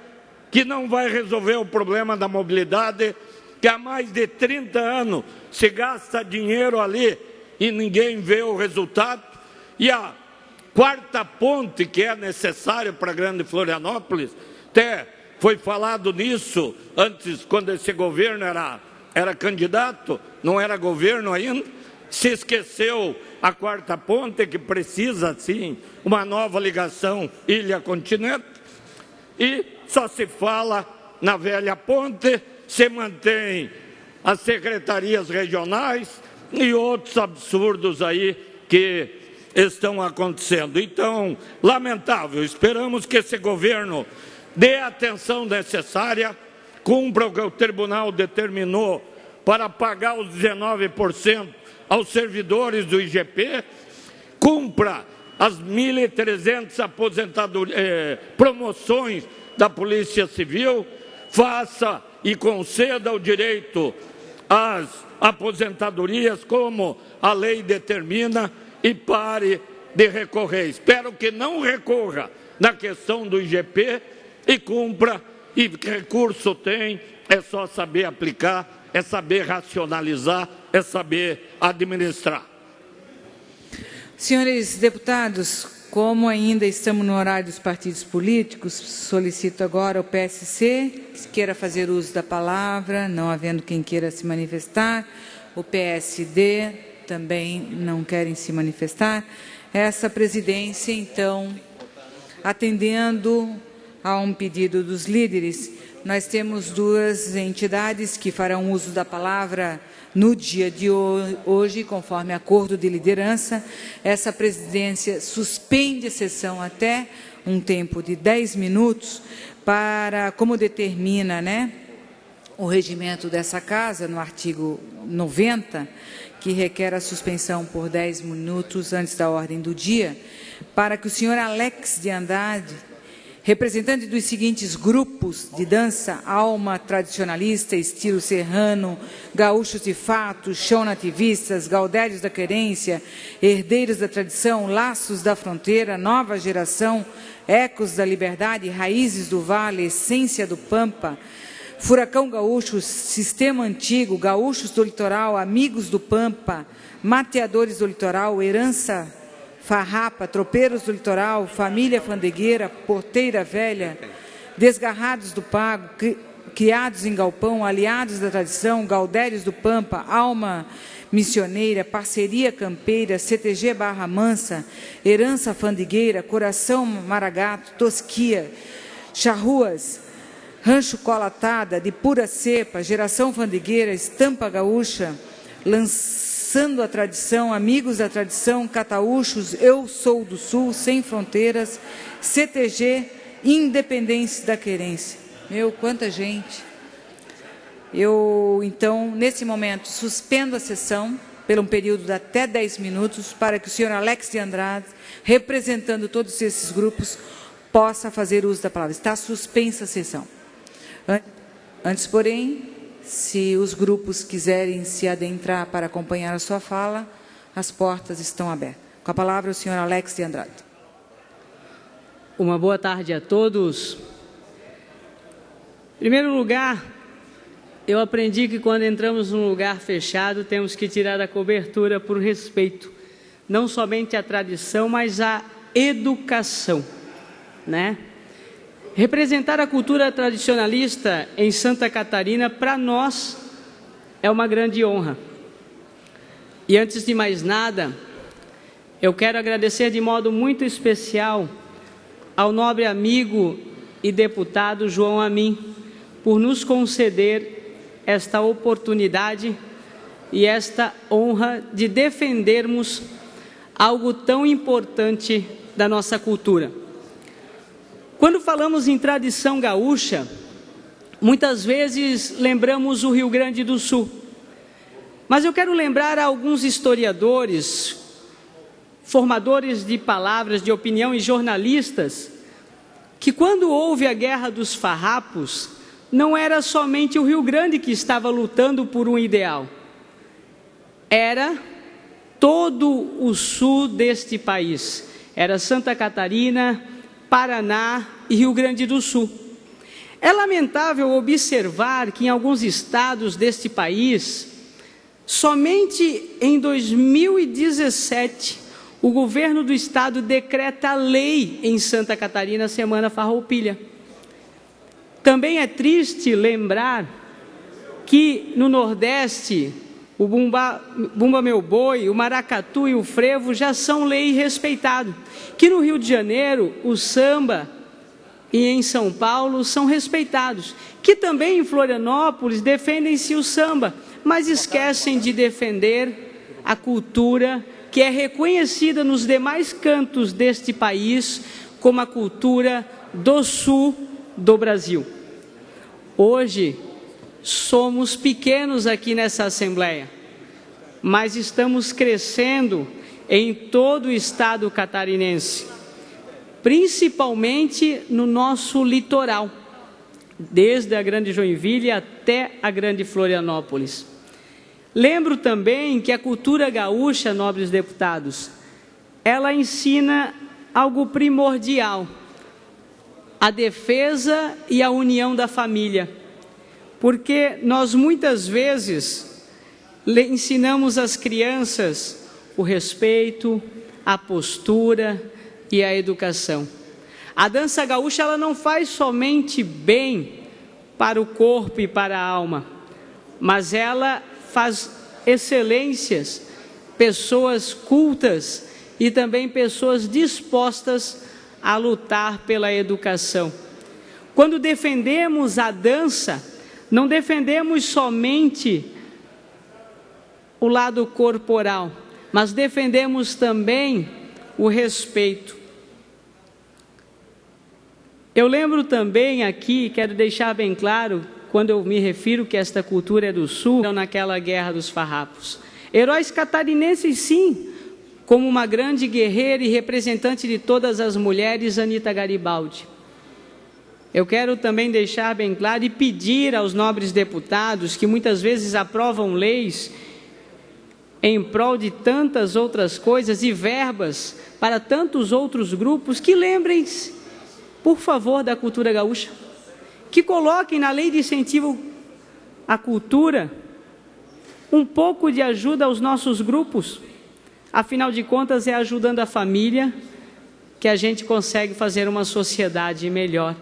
Speaker 12: que não vai resolver o problema da mobilidade, que há mais de 30 anos se gasta dinheiro ali e ninguém vê o resultado. E a quarta ponte que é necessária para a Grande Florianópolis, até foi falado nisso antes, quando esse governo era candidato, não era governo ainda, se esqueceu a quarta ponte, que precisa, sim, uma nova ligação ilha-continente, e só se fala na velha ponte, se mantém as secretarias regionais e outros absurdos aí que estão acontecendo. Então, lamentável, esperamos que esse governo dê a atenção necessária, cumpra o que o tribunal determinou para pagar os 19% aos servidores do IGP, cumpra as 1.300 promoções da Polícia Civil, faça e conceda o direito às aposentadorias, como a lei determina, e pare de recorrer. Espero que não recorra na questão do IGP e cumpra, e recurso tem, é só saber aplicar, é saber racionalizar, é saber administrar.
Speaker 10: Senhores deputados, como ainda estamos no horário dos partidos políticos, solicito agora ao PSC que queira fazer uso da palavra, não havendo quem queira se manifestar. O PSD também não querem se manifestar. Essa presidência, então, atendendo a um pedido dos líderes, nós temos duas entidades que farão uso da palavra no dia de hoje, conforme acordo de liderança. Essa presidência suspende a sessão até um tempo de 10 minutos para, como determina, o regimento dessa casa, no artigo 90, que requer a suspensão por 10 minutos antes da ordem do dia, para que o senhor Alex de Andrade, representante dos seguintes grupos de dança: alma tradicionalista, estilo serrano, gaúchos de fato, chão nativistas, gaudérios da querência, herdeiros da tradição, laços da fronteira, nova geração, ecos da liberdade, raízes do vale, essência do pampa, furacão gaúcho, sistema antigo, gaúchos do litoral, amigos do pampa, mateadores do litoral, herança farrapa, tropeiros do litoral, família fandegueira, porteira velha, desgarrados do pago, criados em galpão, aliados da tradição, gaudérios do pampa, alma missioneira, parceria campeira, CTG Barra Mansa, herança fandigueira, coração maragato, tosquia, charruas, rancho colatada, de pura cepa, geração fandigueira, estampa gaúcha, lançando a tradição, amigos da tradição, cataúchos, eu sou do sul, sem fronteiras, CTG, independência da querência. Meu, quanta gente. Eu, então, nesse momento, suspendo a sessão por um período de até 10 minutos para que o senhor Alex de Andrade, representando todos esses grupos, possa fazer uso da palavra. Está suspensa a sessão. Antes, porém, se os grupos quiserem se adentrar para acompanhar a sua fala, as portas estão abertas. Com a palavra, o senhor Alex de Andrade.
Speaker 13: Uma boa tarde a todos. Em primeiro lugar, eu aprendi que quando entramos num lugar fechado, temos que tirar a cobertura por respeito, não somente à tradição, mas à educação, Representar a cultura tradicionalista em Santa Catarina, para nós, é uma grande honra. E antes de mais nada, eu quero agradecer de modo muito especial ao nobre amigo e deputado João Amin por nos conceder esta oportunidade e esta honra de defendermos algo tão importante da nossa cultura. Quando falamos em tradição gaúcha, muitas vezes lembramos o Rio Grande do Sul. Mas eu quero lembrar a alguns historiadores, formadores de palavras, de opinião e jornalistas, que quando houve a Guerra dos Farrapos, não era somente o Rio Grande que estava lutando por um ideal. Era todo o sul deste país. Era Santa Catarina, Paraná e Rio Grande do Sul. É lamentável observar que em alguns estados deste país, somente em 2017, o governo do estado decreta lei em Santa Catarina, Semana Farroupilha. Também é triste lembrar que no Nordeste, o Bumba Meu Boi, o Maracatu e o Frevo já são lei respeitado. Que no Rio de Janeiro, o samba e em São Paulo são respeitados. Que também em Florianópolis defendem-se o samba, mas esquecem de defender a cultura que é reconhecida nos demais cantos deste país como a cultura do sul do Brasil. Hoje, somos pequenos aqui nessa Assembleia, mas estamos crescendo em todo o estado catarinense, principalmente no nosso litoral. desde a Grande Joinville até a Grande Florianópolis. Lembro também que a cultura gaúcha, nobres deputados, ela ensina algo primordial: a defesa e a união da família. Porque nós muitas vezes ensinamos às crianças o respeito, a postura e a educação. A dança gaúcha ela não faz somente bem para o corpo e para a alma, mas ela faz excelências, pessoas cultas e também pessoas dispostas a lutar pela educação. Quando defendemos a dança, não defendemos somente o lado corporal, mas defendemos também o respeito. Eu lembro também aqui, quero deixar bem claro, quando eu me refiro que esta cultura é do Sul, naquela Guerra dos Farrapos. Heróis catarinenses, sim, como uma grande guerreira e representante de todas as mulheres, Anita Garibaldi. Eu quero também deixar bem claro e pedir aos nobres deputados que muitas vezes aprovam leis em prol de tantas outras coisas e verbas para tantos outros grupos, que lembrem-se, por favor, da cultura gaúcha, que coloquem na lei de incentivo à cultura um pouco de ajuda aos nossos grupos. Afinal de contas, é ajudando a família que a gente consegue fazer uma sociedade melhor.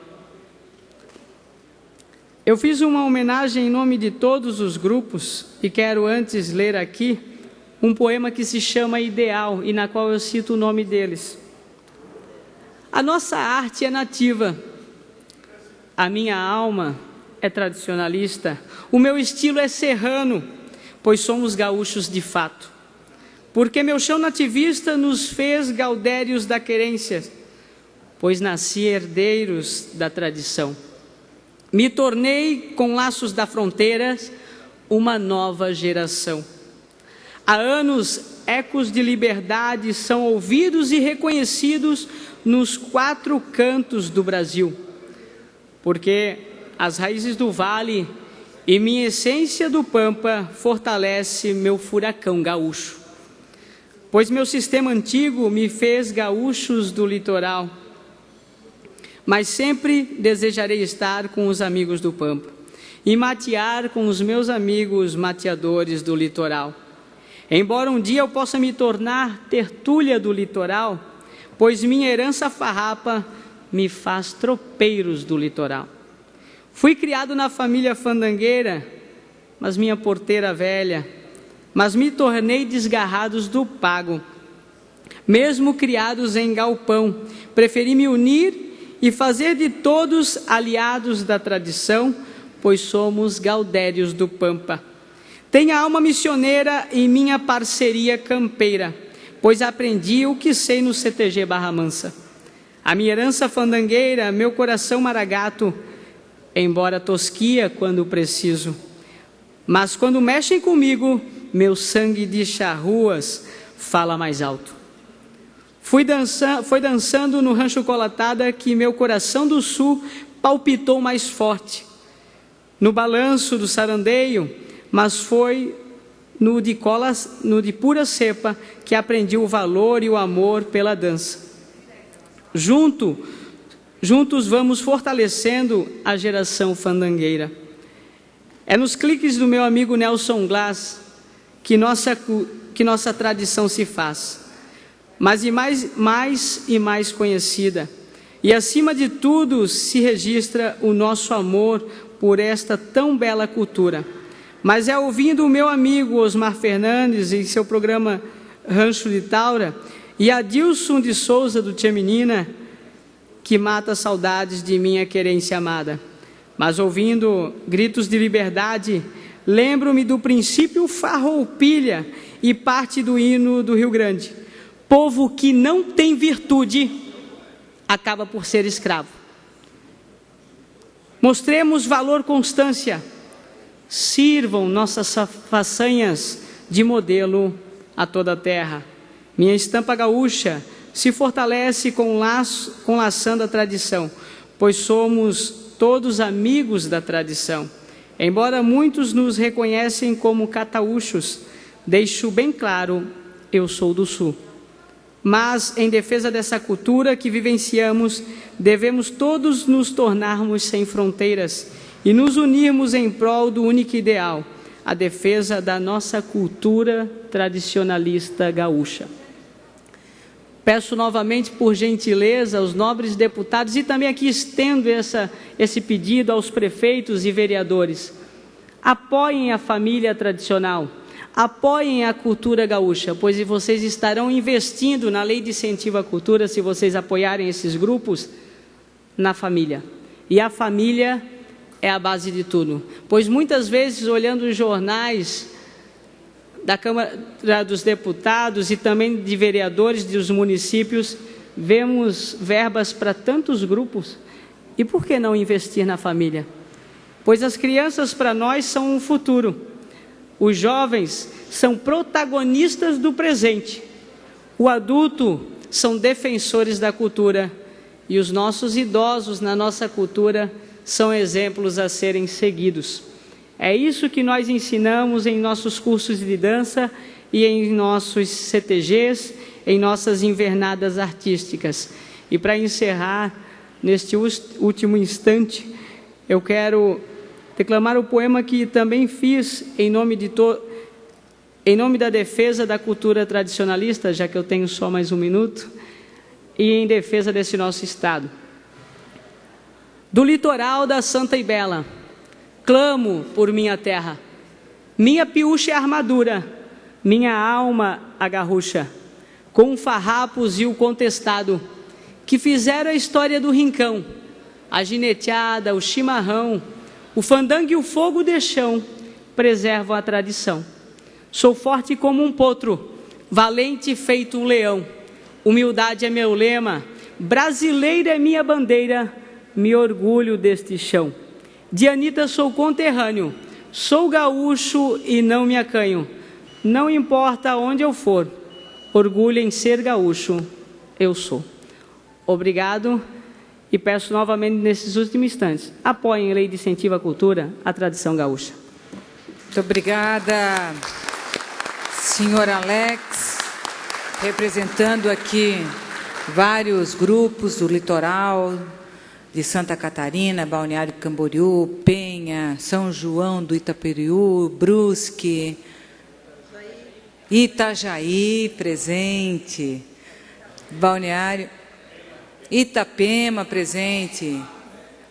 Speaker 13: Eu fiz uma homenagem em nome de todos os grupos e quero antes ler aqui um poema que se chama Ideal e na qual eu cito o nome deles. A nossa arte é nativa, a minha alma é tradicionalista, o meu estilo é serrano, pois somos gaúchos de fato. Porque meu chão nativista nos fez gaudérios da querência, pois nasci herdeiros da tradição. Me tornei, com laços da fronteira, uma nova geração. Há anos, ecos de liberdade são ouvidos e reconhecidos nos 4 cantos do Brasil, porque as raízes do vale e minha essência do pampa fortalece meu furacão gaúcho. Pois meu sistema antigo me fez gaúchos do litoral, mas sempre desejarei estar com os amigos do pampa e matear com os meus amigos mateadores do litoral. Embora um dia eu possa me tornar tertúlia do litoral, pois minha herança farrapa me faz tropeiros do litoral. Fui criado na família fandangueira, mas minha porteira velha, mas me tornei desgarrados do pago. Mesmo criados em galpão, preferi me unir e fazer de todos aliados da tradição, pois somos gaudérios do pampa. Tenho a alma missioneira e minha parceria campeira, pois aprendi o que sei no CTG Barra Mansa. A minha herança fandangueira, meu coração maragato, embora tosquia quando preciso, mas quando mexem comigo, meu sangue de charruas fala mais alto. Foi dançando no Rancho Colatada que meu coração do sul palpitou mais forte. No balanço do sarandeio, mas foi no de pura cepa que aprendi o valor e o amor pela dança. Juntos vamos fortalecendo a geração fandangueira. É nos cliques do meu amigo Nelson Glass que nossa tradição se faz, mas mais e mais conhecida. E acima de tudo se registra o nosso amor por esta tão bela cultura. Mas é ouvindo o meu amigo Osmar Fernandes em seu programa Rancho de Taura e Adilson de Souza do Tia Menina que mata saudades de minha querência amada. Mas ouvindo gritos de liberdade, lembro-me do princípio farroupilha e parte do hino do Rio Grande. Povo que não tem virtude acaba por ser escravo. Mostremos valor, constância. Sirvam nossas façanhas de modelo a toda a terra. Minha estampa gaúcha se fortalece com laçando a tradição, pois somos todos amigos da tradição. Embora muitos nos reconhecem como cataúchos, deixo bem claro, eu sou do Sul. Mas, em defesa dessa cultura que vivenciamos, devemos todos nos tornarmos sem fronteiras e nos unirmos em prol do único ideal, a defesa da nossa cultura tradicionalista gaúcha. Peço novamente, por gentileza, aos nobres deputados, e também aqui estendo esse pedido aos prefeitos e vereadores, apoiem a família tradicional, apoiem a cultura gaúcha, pois vocês estarão investindo na Lei de Incentivo à Cultura, se vocês apoiarem esses grupos, na família. E a família é a base de tudo, pois muitas vezes, olhando os jornais da Câmara dos Deputados e também de vereadores dos municípios, vemos verbas para tantos grupos. E por que não investir na família? Pois as crianças para nós são o futuro. Os jovens são protagonistas do presente. O adulto são defensores da cultura. E os nossos idosos na nossa cultura são exemplos a serem seguidos. É isso que nós ensinamos em nossos cursos de dança e em nossos CTGs, em nossas invernadas artísticas. E para encerrar, neste último instante, eu quero declamar o poema que também fiz em nome da defesa da cultura tradicionalista, já que eu tenho só mais um minuto, e em defesa desse nosso Estado. Do litoral da Santa e Bela, clamo por minha terra, minha piúcha é armadura, minha alma a garrucha, com farrapos e o contestado, que fizeram a história do rincão, a gineteada, o chimarrão, o fandango e o fogo de chão, preservam a tradição. Sou forte como um potro, valente feito um leão, humildade é meu lema, brasileira é minha bandeira, me orgulho deste chão. De Anitta sou conterrâneo, sou gaúcho e não me acanho. Não importa onde eu for, orgulho em ser gaúcho, eu sou. Obrigado e peço novamente nesses últimos instantes, apoiem a Lei de Incentivo à Cultura, a tradição gaúcha.
Speaker 10: Muito obrigada, senhor Alex, representando aqui vários grupos do litoral, de Santa Catarina, Balneário Camboriú, Penha, São João do Itaperiú, Brusque, Itajaí presente, Balneário, Itapema presente,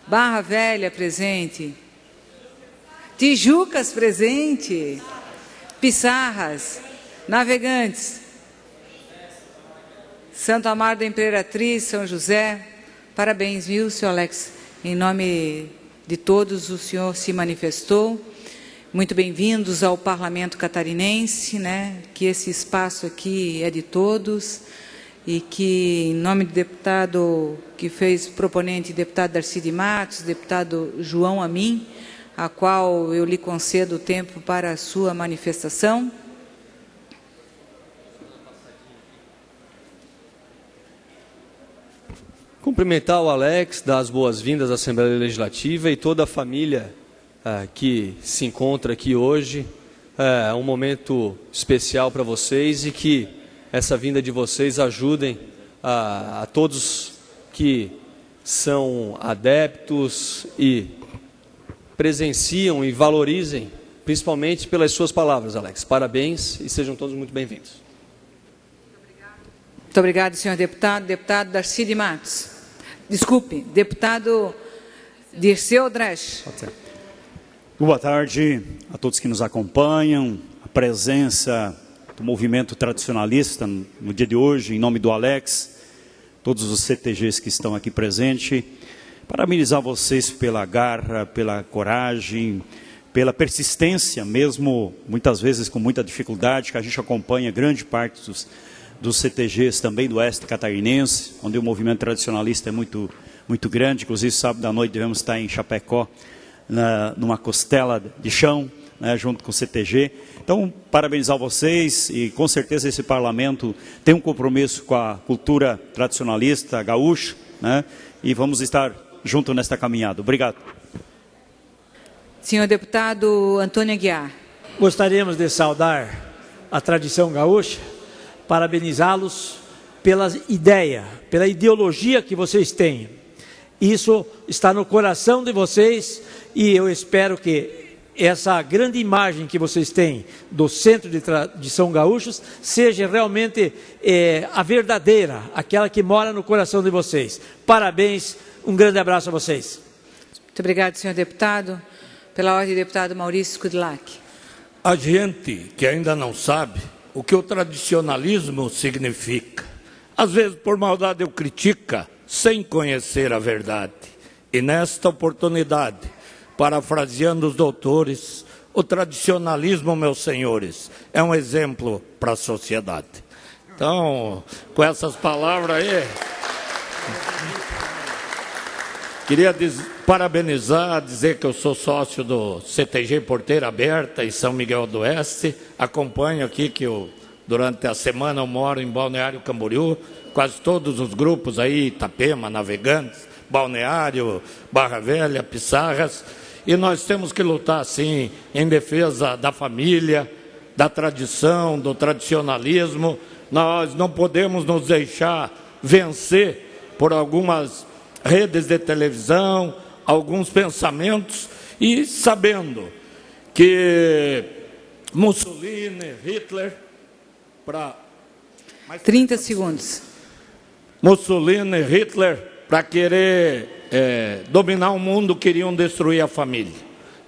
Speaker 10: Barra Velha presente, Tijucas presente, Pissarras, Navegantes, Santo Amaro da Imperatriz, São José. Parabéns, viu, senhor Alex? Em nome de todos, o senhor se manifestou. Muito bem-vindos ao Parlamento Catarinense, né? Que esse espaço aqui é de todos e que, em nome do deputado que fez proponente, deputado Darcy de Matos, deputado João Amin, a qual eu lhe concedo o tempo para a sua manifestação.
Speaker 14: Cumprimentar o Alex, dar as boas-vindas à Assembleia Legislativa e toda a família que se encontra aqui hoje. É um momento especial para vocês e que essa vinda de vocês ajudem a todos que são adeptos e presenciam e valorizem, principalmente pelas suas palavras, Alex. Parabéns e sejam todos muito bem-vindos.
Speaker 10: Muito obrigado, senhor deputado. Deputado Darcy de Matos. Desculpe, deputado Dirceu Dresch.
Speaker 3: Boa tarde a todos que nos acompanham, a presença do movimento tradicionalista no dia de hoje, em nome do Alex, todos os CTGs que estão aqui presentes. Parabenizar vocês pela garra, pela coragem, pela persistência, mesmo muitas vezes com muita dificuldade, que a gente acompanha grande parte dos CTGs também do oeste catarinense, onde o movimento tradicionalista é muito grande. Inclusive, sábado à noite devemos estar em Chapecó, numa costela de chão, né, junto com o CTG. Então, parabenizar vocês e com certeza esse parlamento tem um compromisso com a cultura tradicionalista gaúcha, né, e vamos estar junto nesta caminhada. Obrigado.
Speaker 10: Senhor deputado Antônio Aguiar.
Speaker 15: Gostaríamos de saudar a tradição gaúcha, parabenizá-los pela ideia, pela ideologia que vocês têm. Isso está no coração de vocês e eu espero que essa grande imagem que vocês têm do Centro de Tradição Gaúchos seja realmente a verdadeira, aquela que mora no coração de vocês. Parabéns, um grande abraço a vocês.
Speaker 10: Muito obrigado, senhor deputado. Pela ordem, deputado Maurício Kudlak.
Speaker 12: A gente que ainda não sabe o que o tradicionalismo significa. Às vezes, por maldade, eu critico sem conhecer a verdade. E nesta oportunidade, parafraseando os doutores, o tradicionalismo, meus senhores, é um exemplo para a sociedade. Então, com essas palavras aí, queria parabenizar, dizer que eu sou sócio do CTG Porteira Aberta em São Miguel do Oeste, acompanho aqui que durante a semana eu moro em Balneário Camboriú, quase todos os grupos aí, Itapema, Navegantes, Balneário, Barra Velha, Pissarras, e nós temos que lutar, sim, em defesa da família, da tradição, do tradicionalismo. Nós não podemos nos deixar vencer por algumas redes de televisão, alguns pensamentos, e sabendo que Mussolini, Hitler,
Speaker 10: 30 segundos.
Speaker 12: Mussolini, Hitler, para querer dominar o mundo, queriam destruir a família.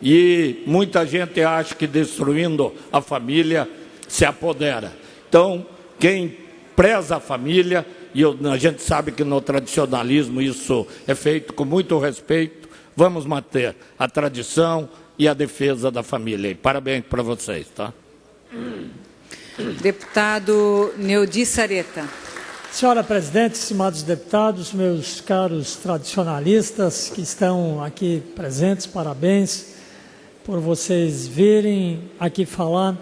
Speaker 12: E muita gente acha que destruindo a família se apodera. Então, quem preza a família, e a gente sabe que no tradicionalismo isso é feito com muito respeito, vamos manter a tradição e a defesa da família. E parabéns para vocês, tá?
Speaker 10: Deputado Neudi Sareta.
Speaker 16: Senhora presidente, estimados deputados, meus caros tradicionalistas que estão aqui presentes, parabéns por vocês virem aqui falar.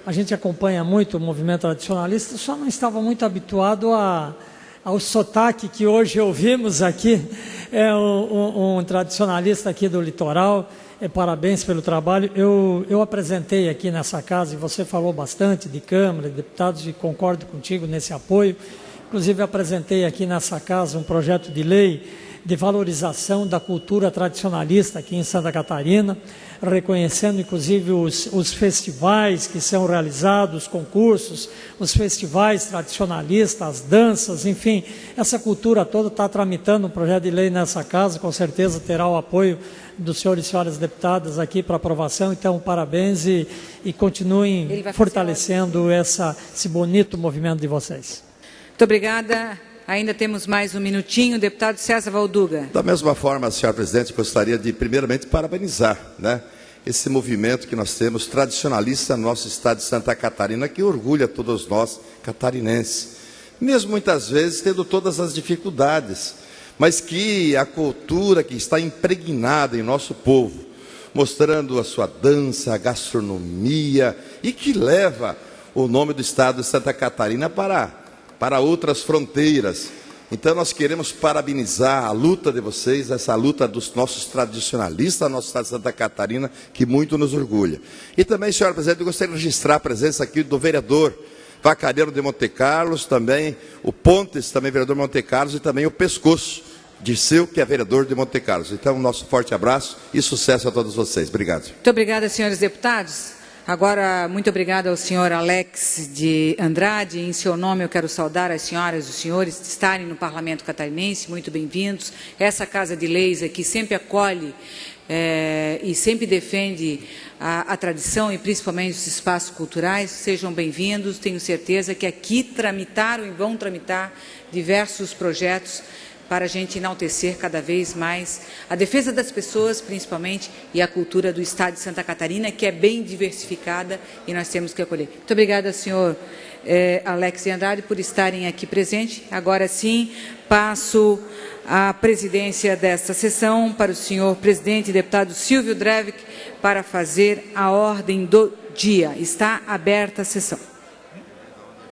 Speaker 16: A gente acompanha muito o movimento tradicionalista, só não estava muito habituado ao sotaque que hoje ouvimos aqui. É um tradicionalista aqui do litoral. Parabéns pelo trabalho. Eu apresentei aqui nessa casa, e você falou bastante de Câmara, de deputados, e concordo contigo nesse apoio. Inclusive, apresentei aqui nessa casa um projeto de lei de valorização da cultura tradicionalista aqui em Santa Catarina, reconhecendo, inclusive, os festivais que são realizados, os concursos, os festivais tradicionalistas, as danças, enfim, essa cultura toda está tramitando um projeto de lei nessa casa, com certeza terá o apoio dos senhores e senhoras deputadas aqui para aprovação. Então, parabéns e continuem fortalecendo esse bonito movimento de vocês.
Speaker 10: Muito obrigada. Ainda temos mais um minutinho. Deputado César Valduga.
Speaker 9: Da mesma forma, senhora presidente, gostaria de, primeiramente, parabenizar, esse movimento que nós temos tradicionalista no nosso estado de Santa Catarina, que orgulha todos nós catarinenses. Mesmo muitas vezes tendo todas as dificuldades, mas que a cultura que está impregnada em nosso povo, mostrando a sua dança, a gastronomia, e que leva o nome do estado de Santa Catarina para outras fronteiras. Então nós queremos parabenizar a luta de vocês, essa luta dos nossos tradicionalistas, nosso estado de Santa Catarina, que muito nos orgulha. E também, senhora presidente, eu gostaria de registrar a presença aqui do vereador Vacareiro de Monte Carlos, também o Pontes, também vereador de Monte Carlos, e também o Pescoço, Dirceu, que é vereador de Monte Carlos. Então, nosso forte abraço e sucesso a todos vocês. Obrigado.
Speaker 10: Muito obrigada, senhores deputados. Agora, muito obrigada ao senhor Alex de Andrade. Em seu nome, eu quero saudar as senhoras e os senhores de estarem no Parlamento Catarinense. Muito bem-vindos. Essa Casa de Leis aqui sempre acolhe e sempre defende a tradição e principalmente os espaços culturais. Sejam bem-vindos. Tenho certeza que aqui tramitaram e vão tramitar diversos projetos para a gente enaltecer cada vez mais a defesa das pessoas, principalmente, e a cultura do estado de Santa Catarina, que é bem diversificada e nós temos que acolher. Muito obrigada, senhor Alex de Andrade, por estarem aqui presentes. Agora sim, passo a presidência desta sessão para o senhor presidente e deputado Silvio Drevik para fazer a ordem do dia. Está aberta a sessão.